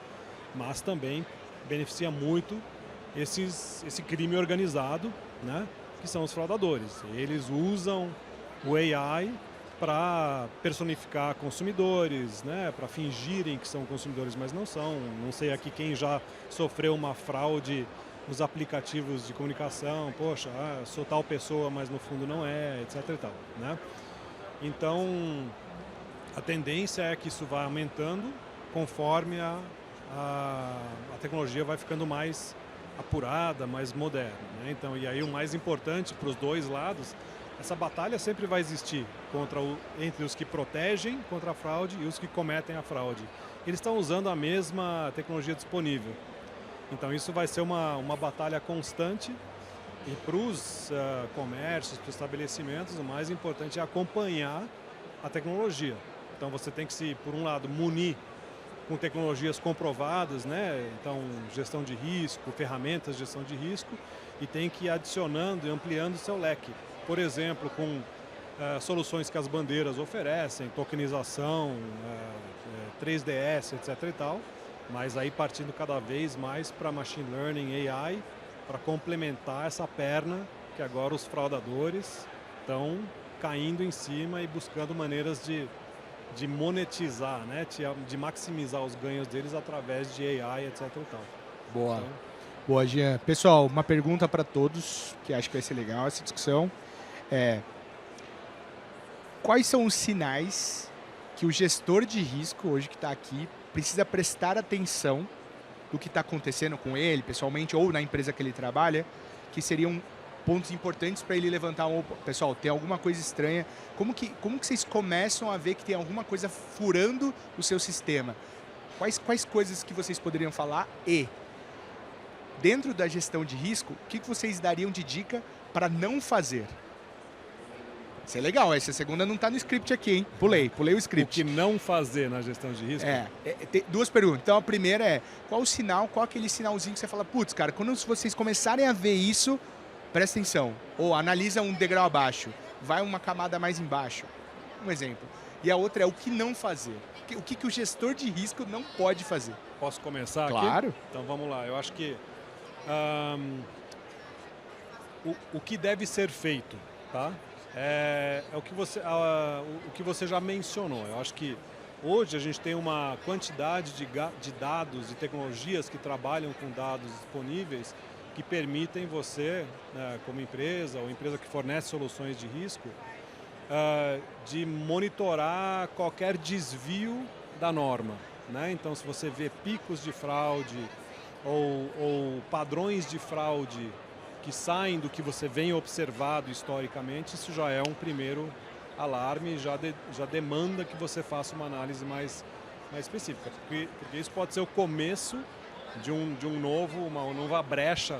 mas também beneficia muito esse crime organizado, né, que são os fraudadores. Eles usam o AI para personificar consumidores, né, para fingirem que são consumidores, mas não são. Não sei aqui quem já sofreu uma fraude nos aplicativos de comunicação, poxa, sou tal pessoa, mas no fundo não é, etc. e tal, né? Então, a tendência é que isso vai aumentando conforme a tecnologia vai ficando mais apurada, mais moderna, né? Então, e aí o mais importante para os dois lados, essa batalha sempre vai existir entre os que protegem contra a fraude e os que cometem a fraude. Eles estão usando a mesma tecnologia disponível. Então isso vai ser uma batalha constante e para os comércios, para os estabelecimentos, o mais importante é acompanhar a tecnologia. Então você tem que por um lado, munir com tecnologias comprovadas, né? Então gestão de risco, ferramentas de gestão de risco, e tem que ir adicionando e ampliando o seu leque. Por exemplo, com soluções que as bandeiras oferecem, tokenização, 3DS, etc. e tal, mas aí partindo cada vez mais para machine learning, AI, para complementar essa perna que agora os fraudadores estão caindo em cima e buscando maneiras de monetizar, né? De maximizar os ganhos deles através de AI, etc. e tal. Boa. Então, Boa, Jean. Pessoal, uma pergunta para todos, que acho que vai ser legal essa discussão. Quais são os sinais que o gestor de risco, hoje que está aqui, precisa prestar atenção do que está acontecendo com ele, pessoalmente, ou na empresa que ele trabalha, que seriam pontos importantes para ele levantar pessoal, tem alguma coisa estranha. Como que vocês começam a ver que tem alguma coisa furando o seu sistema? Quais coisas que vocês poderiam falar? E dentro da gestão de risco, o que vocês dariam de dica para não fazer? Isso é legal, essa segunda não está no script aqui, hein? Pulei o O script. que não fazer na gestão de risco? Tem duas perguntas. Então, a primeira é, qual o sinal, qual aquele sinalzinho que você fala, putz, cara, quando vocês começarem a ver isso, presta atenção. Ou analisa um degrau abaixo, vai uma camada mais embaixo. Um exemplo. E a outra é o que não fazer. O que o gestor de risco não pode fazer. Posso começar aqui? Claro. Então vamos lá. Eu acho que o que deve ser feito, tá? É o que você já mencionou. Eu acho que hoje a gente tem uma quantidade de dados e tecnologias que trabalham com dados disponíveis que permitem você, como empresa ou empresa que fornece soluções de risco, de monitorar qualquer desvio da norma, né? Então, se você vê picos de fraude ou padrões de fraude que saem do que você vem observado historicamente, isso já é um primeiro alarme, já demanda que você faça uma análise mais específica, porque isso pode ser o começo de uma nova brecha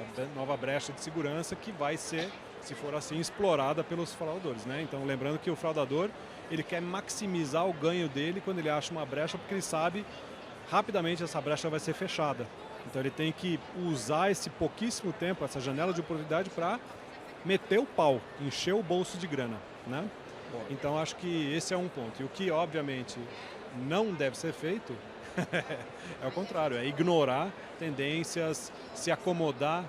de segurança que vai ser, se for assim, explorada pelos fraudadores, né? Então, lembrando que o fraudador, ele quer maximizar o ganho dele quando ele acha uma brecha, porque ele sabe rapidamente essa brecha vai ser fechada. Então, ele tem que usar esse pouquíssimo tempo, essa janela de oportunidade para meter o pau, encher o bolso de grana, né? Então, acho que esse é um ponto. E o que, obviamente, não deve ser feito é o contrário, é ignorar tendências, se acomodar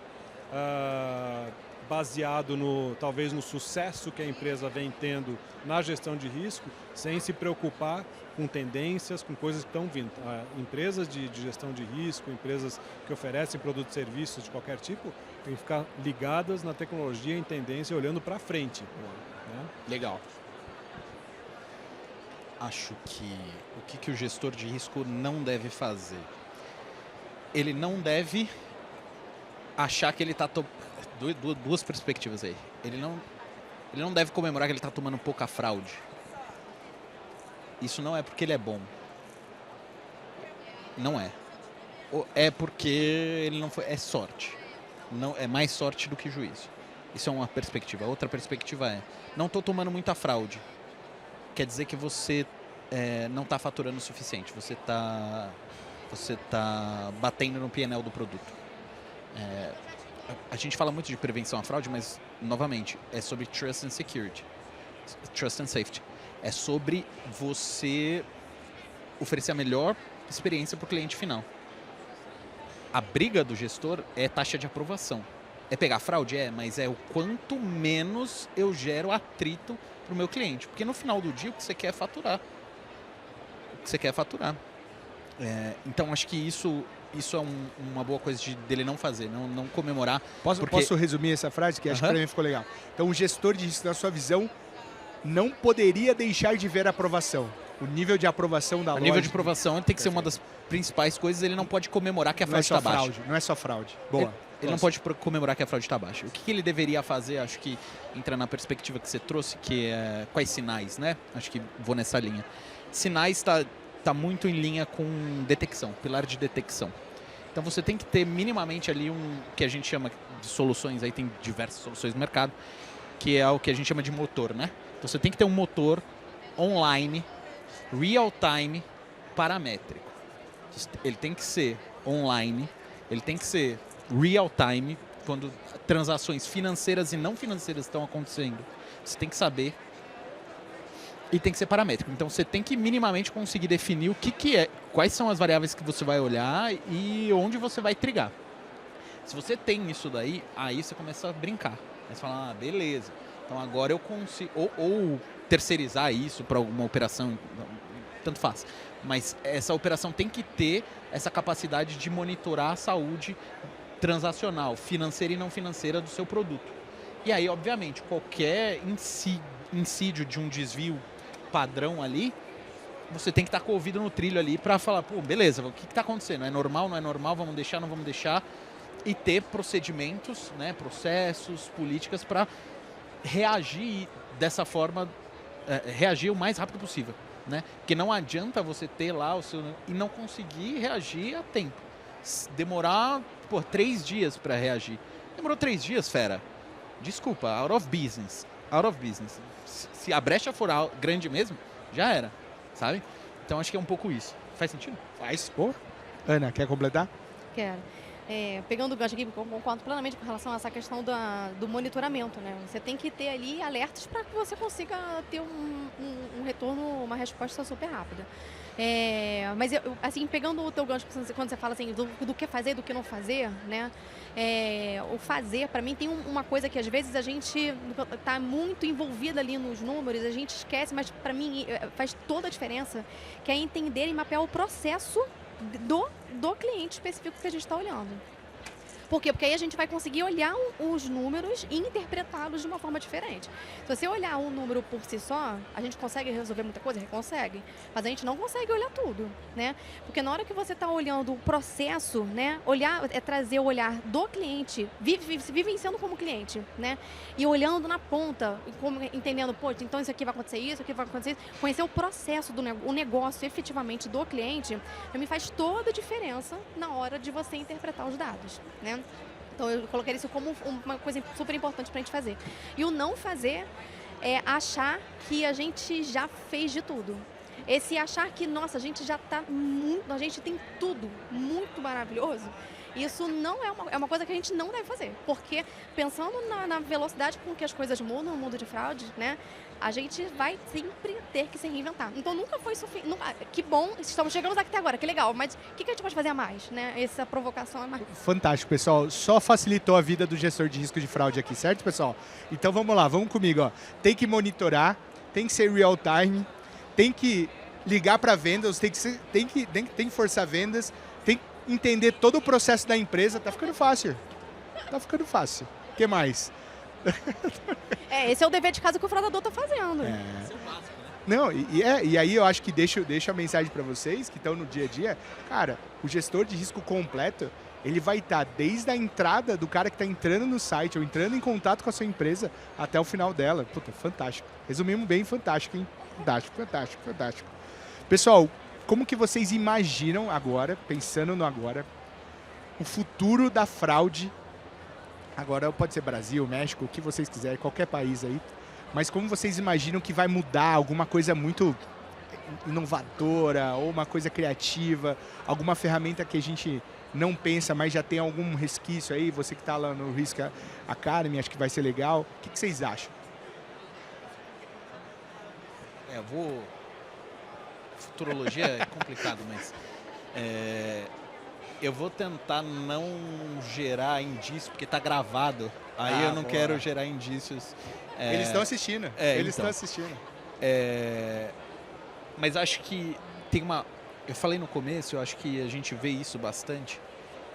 baseado talvez no sucesso que a empresa vem tendo na gestão de risco, sem se preocupar com tendências, com coisas que estão vindo. Empresas de gestão de risco, empresas que oferecem produtos e serviços de qualquer tipo, têm que ficar ligadas na tecnologia, em tendência, olhando para frente. Né? Legal. Acho que o que o gestor de risco não deve fazer? Ele não deve achar que ele está... Duas perspectivas aí. Ele não deve comemorar que ele está tomando pouca fraude. Isso não é porque ele é bom. Não é. É porque ele não foi... É sorte. Não, é mais sorte do que juízo. Isso é uma perspectiva. Outra perspectiva é: não estou tomando muita fraude. Quer dizer que você não está faturando o suficiente. Você tá batendo no PNL do produto. A gente fala muito de prevenção à fraude, mas, novamente, é sobre trust and security. Trust and safety. É sobre você oferecer a melhor experiência para o cliente final. A briga do gestor é taxa de aprovação. É pegar fraude? Mas é o quanto menos eu gero atrito para o meu cliente. Porque no final do dia, o que você quer é faturar. Então, acho que isso é uma boa coisa dele não fazer, não comemorar. Posso resumir essa frase, que acho que para mim ficou legal. Então, o gestor de risco, na sua visão, não poderia deixar de ver a aprovação. O nível de aprovação da loja. O nível de aprovação tem que ser uma das principais coisas. Ele não pode comemorar que a fraude está baixa. Não é só fraude. Boa. Ele não pode comemorar que a fraude está baixa. O que ele deveria fazer, acho que entra na perspectiva que você trouxe, que é quais sinais, né? Acho que vou nessa linha. Sinais está muito em linha com detecção, pilar de detecção. Então você tem que ter minimamente ali que a gente chama de soluções, aí tem diversas soluções no mercado, que é o que a gente chama de motor, né? Então você tem que ter um motor online, real-time, paramétrico. Ele tem que ser online, ele tem que ser real-time, quando transações financeiras e não financeiras estão acontecendo. Você tem que saber. E tem que ser paramétrico. Então você tem que minimamente conseguir definir o que é, quais são as variáveis que você vai olhar e onde você vai trigar. Se você tem isso daí, aí você começa a brincar. Aí você fala, beleza, então agora eu consigo... Ou terceirizar isso para alguma operação, tanto faz. Mas essa operação tem que ter essa capacidade de monitorar a saúde transacional, financeira e não financeira do seu produto. E aí, obviamente, qualquer incídio de um desvio padrão ali, você tem que estar com o ouvido no trilho ali para falar, pô, beleza, o que está acontecendo? É normal, não é normal? Vamos deixar, não vamos deixar? E ter procedimentos, né, processos, políticas para reagir dessa forma, reagir o mais rápido possível, né? Porque não adianta você ter lá o seu e não conseguir reagir a tempo. demorar, 3 dias para reagir. Demorou 3 dias, fera. Desculpa, out of business. Out of business. Se a brecha for grande mesmo, já era, sabe? Então acho que é um pouco isso. Faz sentido? Faz, pô. Ana, quer completar? Quero. Pegando o gancho aqui, eu concordo plenamente com relação a essa questão do monitoramento, né? Você tem que ter ali alertas para que você consiga ter um retorno, uma resposta super rápida. Mas, assim, pegando o teu gancho, quando você fala assim, do que fazer e do que não fazer, né? O fazer, para mim, tem uma coisa que às vezes a gente está muito envolvida ali nos números, a gente esquece, mas para mim faz toda a diferença, que é entender e mapear o processo do cliente específico que a gente está olhando. Por quê? Porque aí a gente vai conseguir olhar os números e interpretá-los de uma forma diferente. Se você olhar um número por si só, a gente consegue resolver muita coisa? Consegue. Mas a gente não consegue olhar tudo, né? Porque na hora que você está olhando o processo, né? Olhar é trazer o olhar do cliente, vivenciando como cliente, né? E olhando na ponta, entendendo, então isso aqui vai acontecer isso, aqui vai acontecer isso. Conhecer o processo o negócio efetivamente do cliente, me faz toda a diferença na hora de você interpretar os dados, né? Então eu coloquei isso como uma coisa super importante para a gente fazer. E o não fazer é achar que a gente já fez de tudo. Esse achar que, nossa, a gente já está muito, a gente tem tudo muito maravilhoso. Isso não é uma coisa que a gente não deve fazer. Porque pensando na velocidade com que as coisas mudam no mundo de fraude, né? A gente vai sempre ter que se reinventar. Então nunca foi suficiente. Que bom, chegamos aqui até agora, que legal. Mas o que a gente pode fazer a mais, né? Essa provocação é mais. Fantástico, pessoal. Só facilitou a vida do gestor de risco de fraude aqui, certo, pessoal? Então vamos lá, vamos comigo. Ó. Tem que monitorar, tem que ser real time, tem que ligar para vendas, tem que forçar vendas, tem que entender todo o processo da empresa. Tá ficando fácil. Tá ficando fácil. O que mais? Esse é o dever de casa que o fraudador está fazendo. Esse é o básico, né? Não, e aí eu acho que deixo a mensagem para vocês que estão no dia a dia. Cara, o gestor de risco completo, ele vai estar desde a entrada do cara que está entrando no site ou entrando em contato com a sua empresa até o final dela. Puta, fantástico. Resumimos bem, fantástico, hein? Fantástico. Pessoal, como que vocês imaginam agora, pensando no agora, o futuro da fraude? Agora pode ser Brasil, México, o que vocês quiserem, qualquer país aí. Mas como vocês imaginam que vai mudar alguma coisa muito inovadora ou uma coisa criativa, alguma ferramenta que a gente não pensa, mas já tem algum resquício aí? Você que está lá no Risk Academy, acho que vai ser legal. O que vocês acham? Futurologia é complicado, mas... Eu vou tentar não gerar indício, porque está gravado. Aí eu não quero gerar indícios. Eles estão assistindo. Estão assistindo. Mas acho que tem uma... Eu falei no começo, eu acho que a gente vê isso bastante,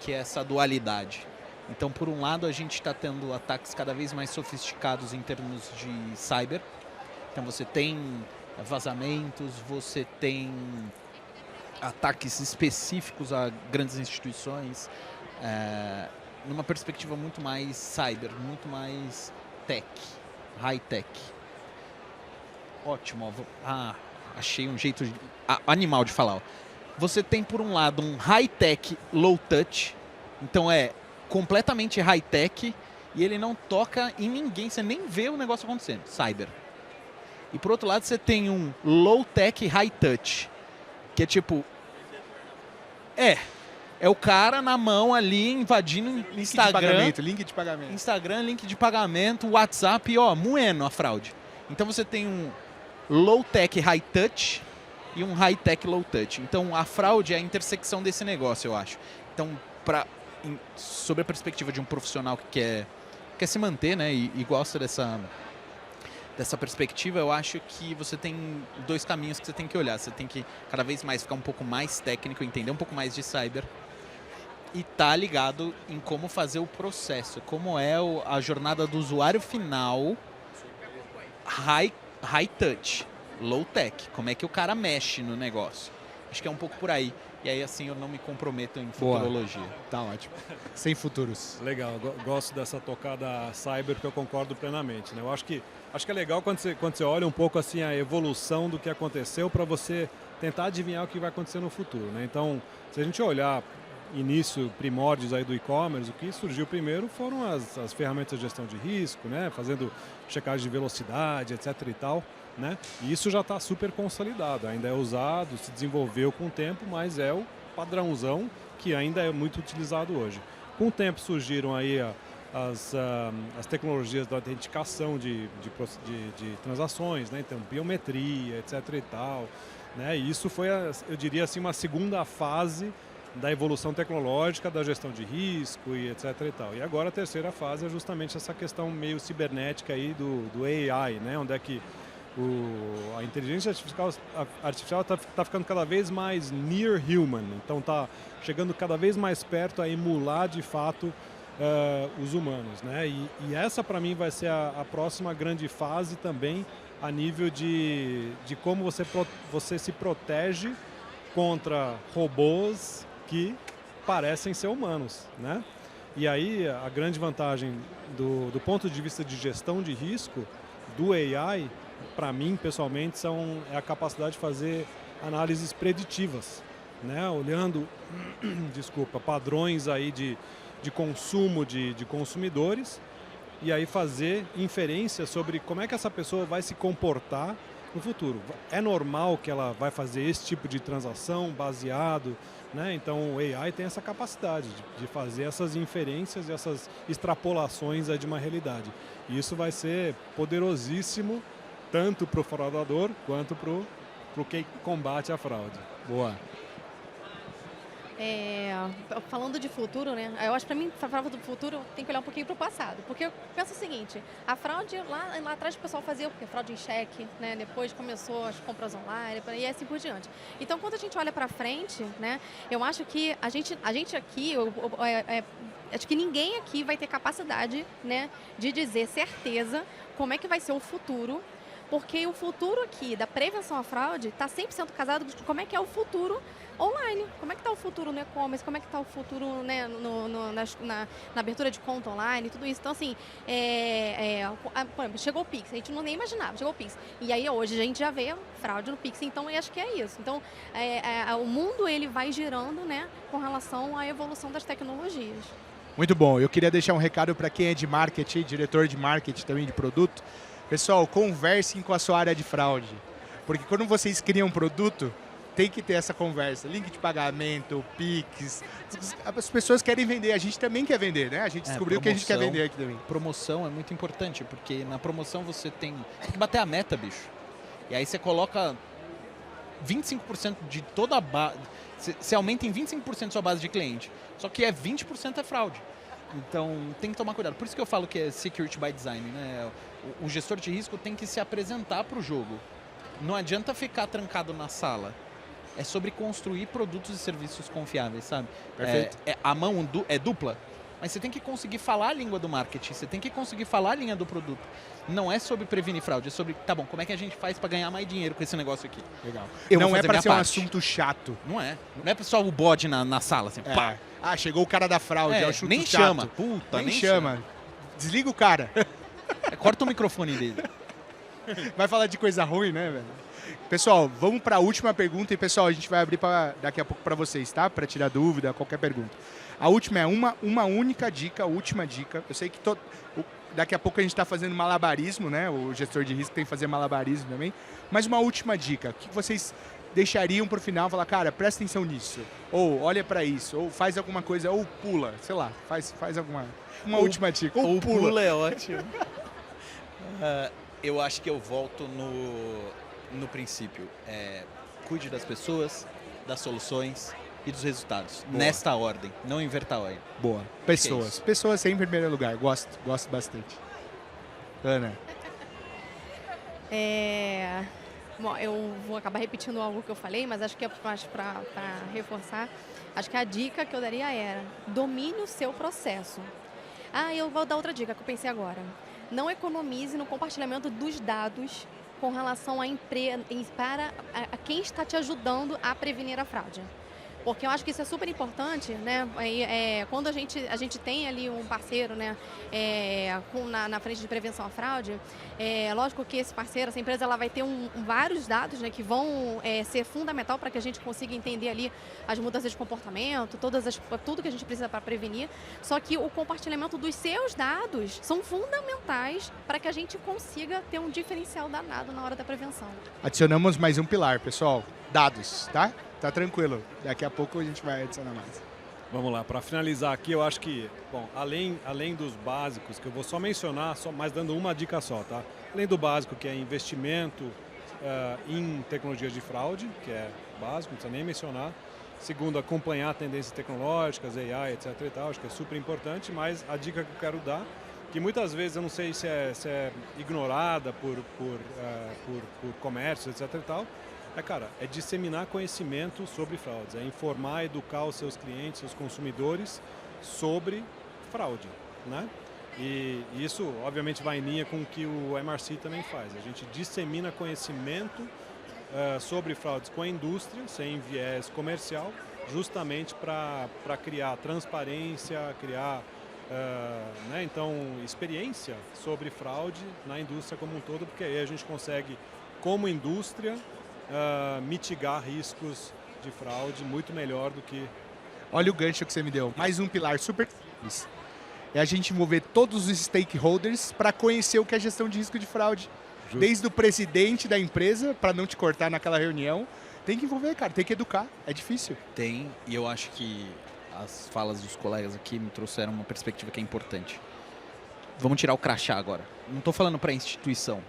que é essa dualidade. Então, por um lado, a gente está tendo ataques cada vez mais sofisticados em termos de cyber. Então, você tem vazamentos, você tem ataques específicos a grandes instituições, numa perspectiva muito mais cyber, muito mais tech, high-tech. Ótimo. Achei um jeito animal de falar. Ó. Você tem, por um lado, um high-tech, low-touch. Então, é completamente high-tech e ele não toca em ninguém. Você nem vê o negócio acontecendo. Cyber. E, por outro lado, você tem um low-tech, high-touch. Que é tipo... É o cara na mão ali invadindo Instagram. Link de pagamento. Instagram, link de pagamento, WhatsApp, moendo a fraude. Então você tem um low-tech, high-touch e um high-tech, low-touch. Então a fraude é a intersecção desse negócio, eu acho. Então, sobre a perspectiva de um profissional que quer se manter, né, e gosta dessa perspectiva, eu acho que você tem 2 caminhos que você tem que olhar. Você tem que cada vez mais ficar um pouco mais técnico, entender um pouco mais de cyber e tá ligado em como fazer o processo, como é a jornada do usuário final, high touch, low tech, como é que o cara mexe no negócio. Acho que é um pouco por aí. E aí, assim, eu não me comprometo em futurologia. Tá ótimo. Sem futuros. Legal, gosto dessa tocada cyber, que eu concordo plenamente, né? Eu acho que é legal quando você olha um pouco assim a evolução do que aconteceu para você tentar adivinhar o que vai acontecer no futuro, né? Então, se a gente olhar início, primórdios aí do e-commerce, o que surgiu primeiro foram as ferramentas de gestão de risco, né? Fazendo checagem de velocidade, etc. e tal. Né? E isso já está super consolidado, ainda é usado, se desenvolveu com o tempo, mas é o padrãozão que ainda é muito utilizado hoje. Com o tempo surgiram aí as tecnologias da autenticação de transações, né? Então biometria, etc. e tal. Né? E isso foi, eu diria assim, uma segunda fase da evolução tecnológica, da gestão de risco e etc. e tal. E agora a terceira fase é justamente essa questão meio cibernética aí do AI, né? Onde é que a inteligência artificial está ficando cada vez mais near human, então está chegando cada vez mais perto a emular de fato os humanos, né? E essa para mim vai ser a próxima grande fase também a nível de como você se protege contra robôs que parecem ser humanos, né? E aí a grande vantagem do ponto de vista de gestão de risco do AI, para mim, pessoalmente, é a capacidade de fazer análises preditivas, né? Olhando, padrões aí de consumo de consumidores e aí fazer inferência sobre como é que essa pessoa vai se comportar no futuro. É normal que ela vai fazer esse tipo de transação baseado, né? Então o AI tem essa capacidade de fazer essas inferências e essas extrapolações aí de uma realidade. E isso vai ser poderosíssimo tanto para o fraudador quanto para o que combate a fraude. Boa. Falando de futuro, né? Eu acho que para mim, para falar do futuro, tem que olhar um pouquinho para o passado. Porque eu penso o seguinte, a fraude, lá atrás o pessoal fazia o quê? Fraude em cheque, né? Depois começou as compras online e assim por diante. Então, quando a gente olha para frente, né? Eu acho que a gente aqui, acho que ninguém aqui vai ter capacidade, né? De dizer certeza como é que vai ser o futuro. Porque o futuro aqui da prevenção à fraude está 100% casado com como é que é o futuro online. Como é que está o futuro no e-commerce, como é que está o futuro, né, na abertura de conta online, tudo isso. Então, assim, por exemplo, chegou o Pix, a gente nem imaginava, chegou o Pix. E aí, hoje, a gente já vê fraude no Pix, então eu acho que é isso. Então, o mundo, ele vai girando, né, com relação à evolução das tecnologias. Muito bom. Eu queria deixar um recado para quem é de marketing, diretor de marketing também de produto. Pessoal, conversem com a sua área de fraude, porque quando vocês criam um produto, tem que ter essa conversa, link de pagamento, Pix, as pessoas querem vender, a gente também quer vender, né? A gente descobriu que a gente quer vender aqui também. Promoção é muito importante, porque na promoção você tem que bater a meta, bicho. E aí você coloca 25% de toda a base, você aumenta em 25% sua base de cliente, só que 20% é fraude. Então, tem que tomar cuidado. Por isso que eu falo que é security by design, né? O gestor de risco tem que se apresentar para o jogo. Não adianta ficar trancado na sala. É sobre construir produtos e serviços confiáveis, sabe? Perfeito. A mão é dupla, mas você tem que conseguir falar a língua do marketing, você tem que conseguir falar a linha do produto. Não é sobre prevenir fraude, é sobre, tá bom, como é que a gente faz para ganhar mais dinheiro com esse negócio aqui? Legal. Eu Não vou é fazer para minha ser um parte. assunto chato. Não é só o bode na sala, assim, pá. Ah, chegou o cara da fraude, é o assunto nem chato. chama. Puta, nem chama. Desliga o cara. Corta o microfone dele. Vai falar de coisa ruim, né, velho? Pessoal, vamos para a última pergunta e, pessoal, a gente vai abrir daqui a pouco para vocês, tá? Para tirar dúvida, qualquer pergunta. A última é uma única dica, a última dica. Eu sei que daqui a pouco a gente está fazendo malabarismo, né? O gestor de risco tem que fazer malabarismo também. Mas uma última dica, o que vocês deixariam para o final? Falar, cara, presta atenção nisso. Ou olha para isso, ou faz alguma coisa, ou pula, sei lá, faz alguma... Uma última dica. Ou pula é ótimo. Eu acho que eu volto no princípio. Cuide das pessoas, das soluções e dos resultados. Boa. Nesta ordem, não inverta a ordem. Boa. Que é Pessoas. isso. Pessoas sempre em primeiro lugar. Gosto bastante. Ana. Bom, eu vou acabar repetindo algo que eu falei, mas acho que para reforçar, acho que a dica que eu daria era: domine o seu processo. Eu vou dar outra dica que eu pensei agora. Não economize no compartilhamento dos dados com relação para quem está te ajudando a prevenir a fraude. porque eu acho que isso é super importante, né? Quando a gente tem ali um parceiro, né, na frente de prevenção à fraude, lógico que esse parceiro, essa empresa, ela vai ter vários dados, né, que vão ser fundamental para que a gente consiga entender ali as mudanças de comportamento, tudo que a gente precisa para prevenir. Só que o compartilhamento dos seus dados são fundamentais para que a gente consiga ter um diferencial danado na hora da prevenção. Adicionamos mais um pilar, pessoal. Dados, tá? Tá tranquilo. Daqui a pouco a gente vai adicionar mais. Vamos lá, para finalizar aqui, eu acho que, bom, além dos básicos, que eu vou só mencionar, mas dando uma dica só, tá? Além do básico, que é investimento em tecnologias de fraude, que é básico, não precisa nem mencionar. Segundo, acompanhar tendências tecnológicas, AI, etc e tal, acho que é super importante, mas a dica que eu quero dar, que muitas vezes eu não sei se é ignorada por comércio, etc e tal, é disseminar conhecimento sobre fraudes, é informar, educar os seus clientes, seus consumidores sobre fraude, né? E isso, obviamente, vai em linha com o que o MRC também faz. A gente dissemina conhecimento sobre fraudes com a indústria, sem viés comercial, justamente para criar transparência, criar então, experiência sobre fraude na indústria como um todo, porque aí a gente consegue, como indústria, mitigar riscos de fraude muito melhor do que... Olha o gancho que você me deu. Mais um pilar super simples. É a gente envolver todos os stakeholders para conhecer o que é gestão de risco de fraude. Justo. Desde o presidente da empresa, para não te cortar naquela reunião. Tem que envolver, cara. Tem que educar. É difícil. Tem, e eu acho que as falas dos colegas aqui me trouxeram uma perspectiva que é importante. Vamos tirar o crachá agora. Não estou falando para a instituição.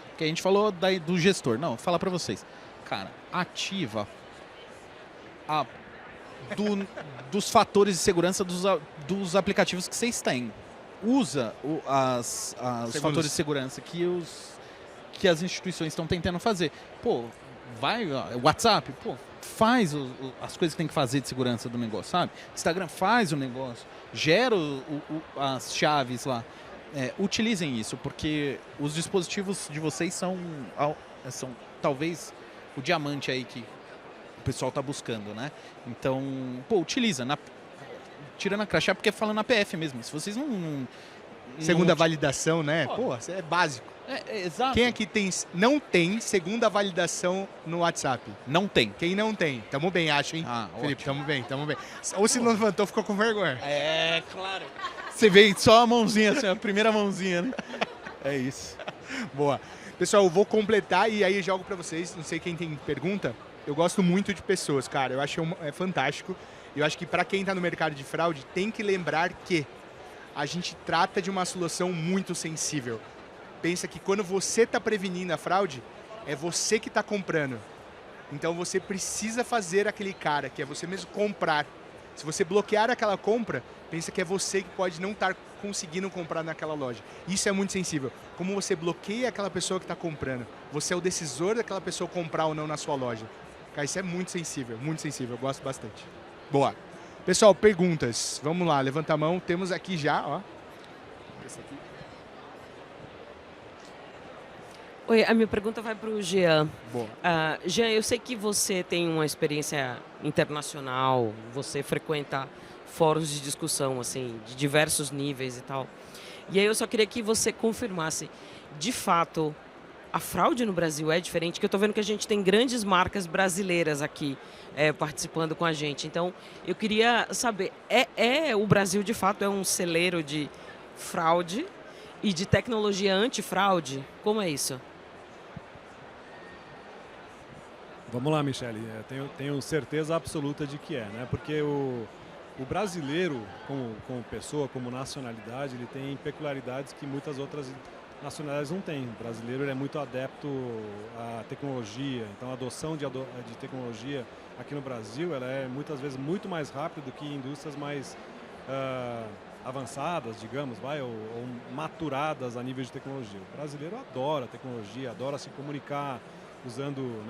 Porque a gente falou do gestor. Não, vou falar para vocês. Cara, ativa dos fatores de segurança dos aplicativos que vocês têm. Usa os fatores de segurança que as instituições estão tentando fazer. Pô, vai, WhatsApp, pô, faz as coisas que tem que fazer de segurança do negócio, sabe? Instagram faz o negócio, gera as chaves lá. Utilizem isso, porque os dispositivos de vocês são talvez o diamante aí que o pessoal está buscando, né? Então, pô, utiliza. Tirando a crachá, porque é falando na PF mesmo. Se vocês não segunda validação, né? Pô, é básico. Exato. Quem aqui não tem segunda validação no WhatsApp? Não tem. Quem não tem? Tamo bem, acho, hein? Felipe, ótimo. tamo bem. Ou se não levantou, ficou com vergonha. Claro. Você vê só a mãozinha, assim, a primeira mãozinha, né? É isso. Boa. Pessoal, eu vou completar e aí jogo pra vocês. Não sei quem tem pergunta. Eu gosto muito de pessoas, cara. Eu acho fantástico. Eu acho que para quem está no mercado de fraude, tem que lembrar que a gente trata de uma solução muito sensível. Pensa que quando você está prevenindo a fraude, é você que está comprando. Então você precisa fazer aquele cara, que é você mesmo comprar. Se você bloquear aquela compra, pensa que é você que pode não estar conseguindo comprar naquela loja. Isso é muito sensível. Como você bloqueia aquela pessoa que está comprando, você é o decisor daquela pessoa comprar ou não na sua loja. Cara, isso é muito sensível, eu gosto bastante. Boa. Pessoal, perguntas. Vamos lá, levanta a mão. Temos aqui já, ó. Esse aqui. Oi, a minha pergunta vai para o Jean. Boa. Jean, eu sei que você tem uma experiência internacional, você frequenta fóruns de discussão, assim, de diversos níveis e tal. E aí eu só queria que você confirmasse, de fato, a fraude no Brasil é diferente, que eu estou vendo que a gente tem grandes marcas brasileiras aqui participando com a gente. Então, eu queria saber, o Brasil, de fato, é um celeiro de fraude e de tecnologia antifraude? Como é isso? Vamos lá, Michele. Tenho certeza absoluta de que né? Porque o brasileiro, como pessoa, como nacionalidade, ele tem peculiaridades que muitas outras nacionalidades não têm. O brasileiro ele é muito adepto à tecnologia, então a adoção de tecnologia aqui no Brasil ela é muitas vezes muito mais rápida do que indústrias mais avançadas, digamos, ou maturadas a nível de tecnologia. O brasileiro adora tecnologia, adora se comunicar usando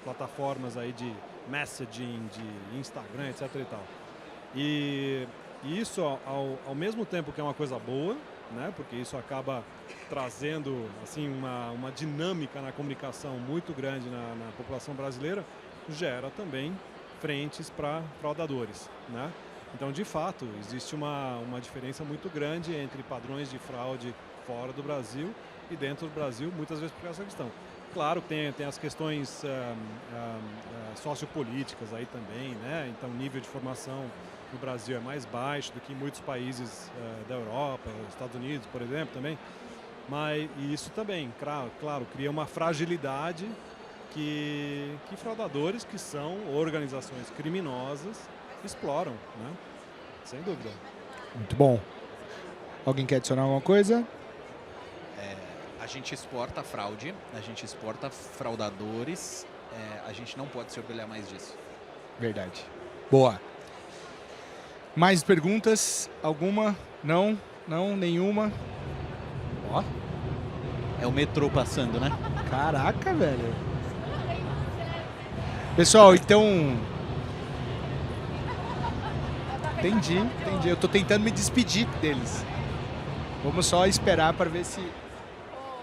plataformas aí de messaging, de Instagram, etc. e tal. E isso, ao mesmo tempo que é uma coisa boa, né, porque isso acaba trazendo assim, uma dinâmica na comunicação muito grande na população brasileira, gera também frentes para fraudadores, né? Então, de fato, existe uma diferença muito grande entre padrões de fraude fora do Brasil e dentro do Brasil, muitas vezes por essa questão. Claro que tem as questões sociopolíticas aí também, né? Então, o nível de formação no Brasil é mais baixo do que em muitos países da Europa, Estados Unidos, por exemplo, também. Mas isso também, claro, cria uma fragilidade que fraudadores, que são organizações criminosas, exploram, né? Sem dúvida. Muito bom. Alguém quer adicionar alguma coisa? A gente exporta fraude, a gente exporta fraudadores, a gente não pode se orgulhar mais disso. Verdade. Boa. Mais perguntas? Alguma? Não? Não? Nenhuma? Ó. É o metrô passando, né? Caraca, velho. Pessoal, então... Entendi. Eu tô tentando me despedir deles. Vamos só esperar para ver se...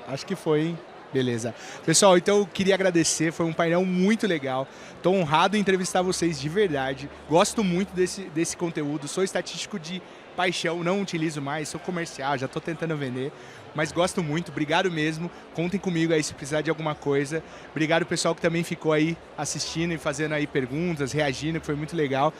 Acho que foi, hein? Beleza. Pessoal, então eu queria agradecer, foi um painel muito legal. Estou honrado em entrevistar vocês de verdade. Gosto muito desse conteúdo. Sou estatístico de paixão, não utilizo mais, sou comercial, já estou tentando vender. Mas gosto muito, obrigado mesmo. Contem comigo aí se precisar de alguma coisa. Obrigado pessoal que também ficou aí assistindo e fazendo aí perguntas, reagindo, que foi muito legal.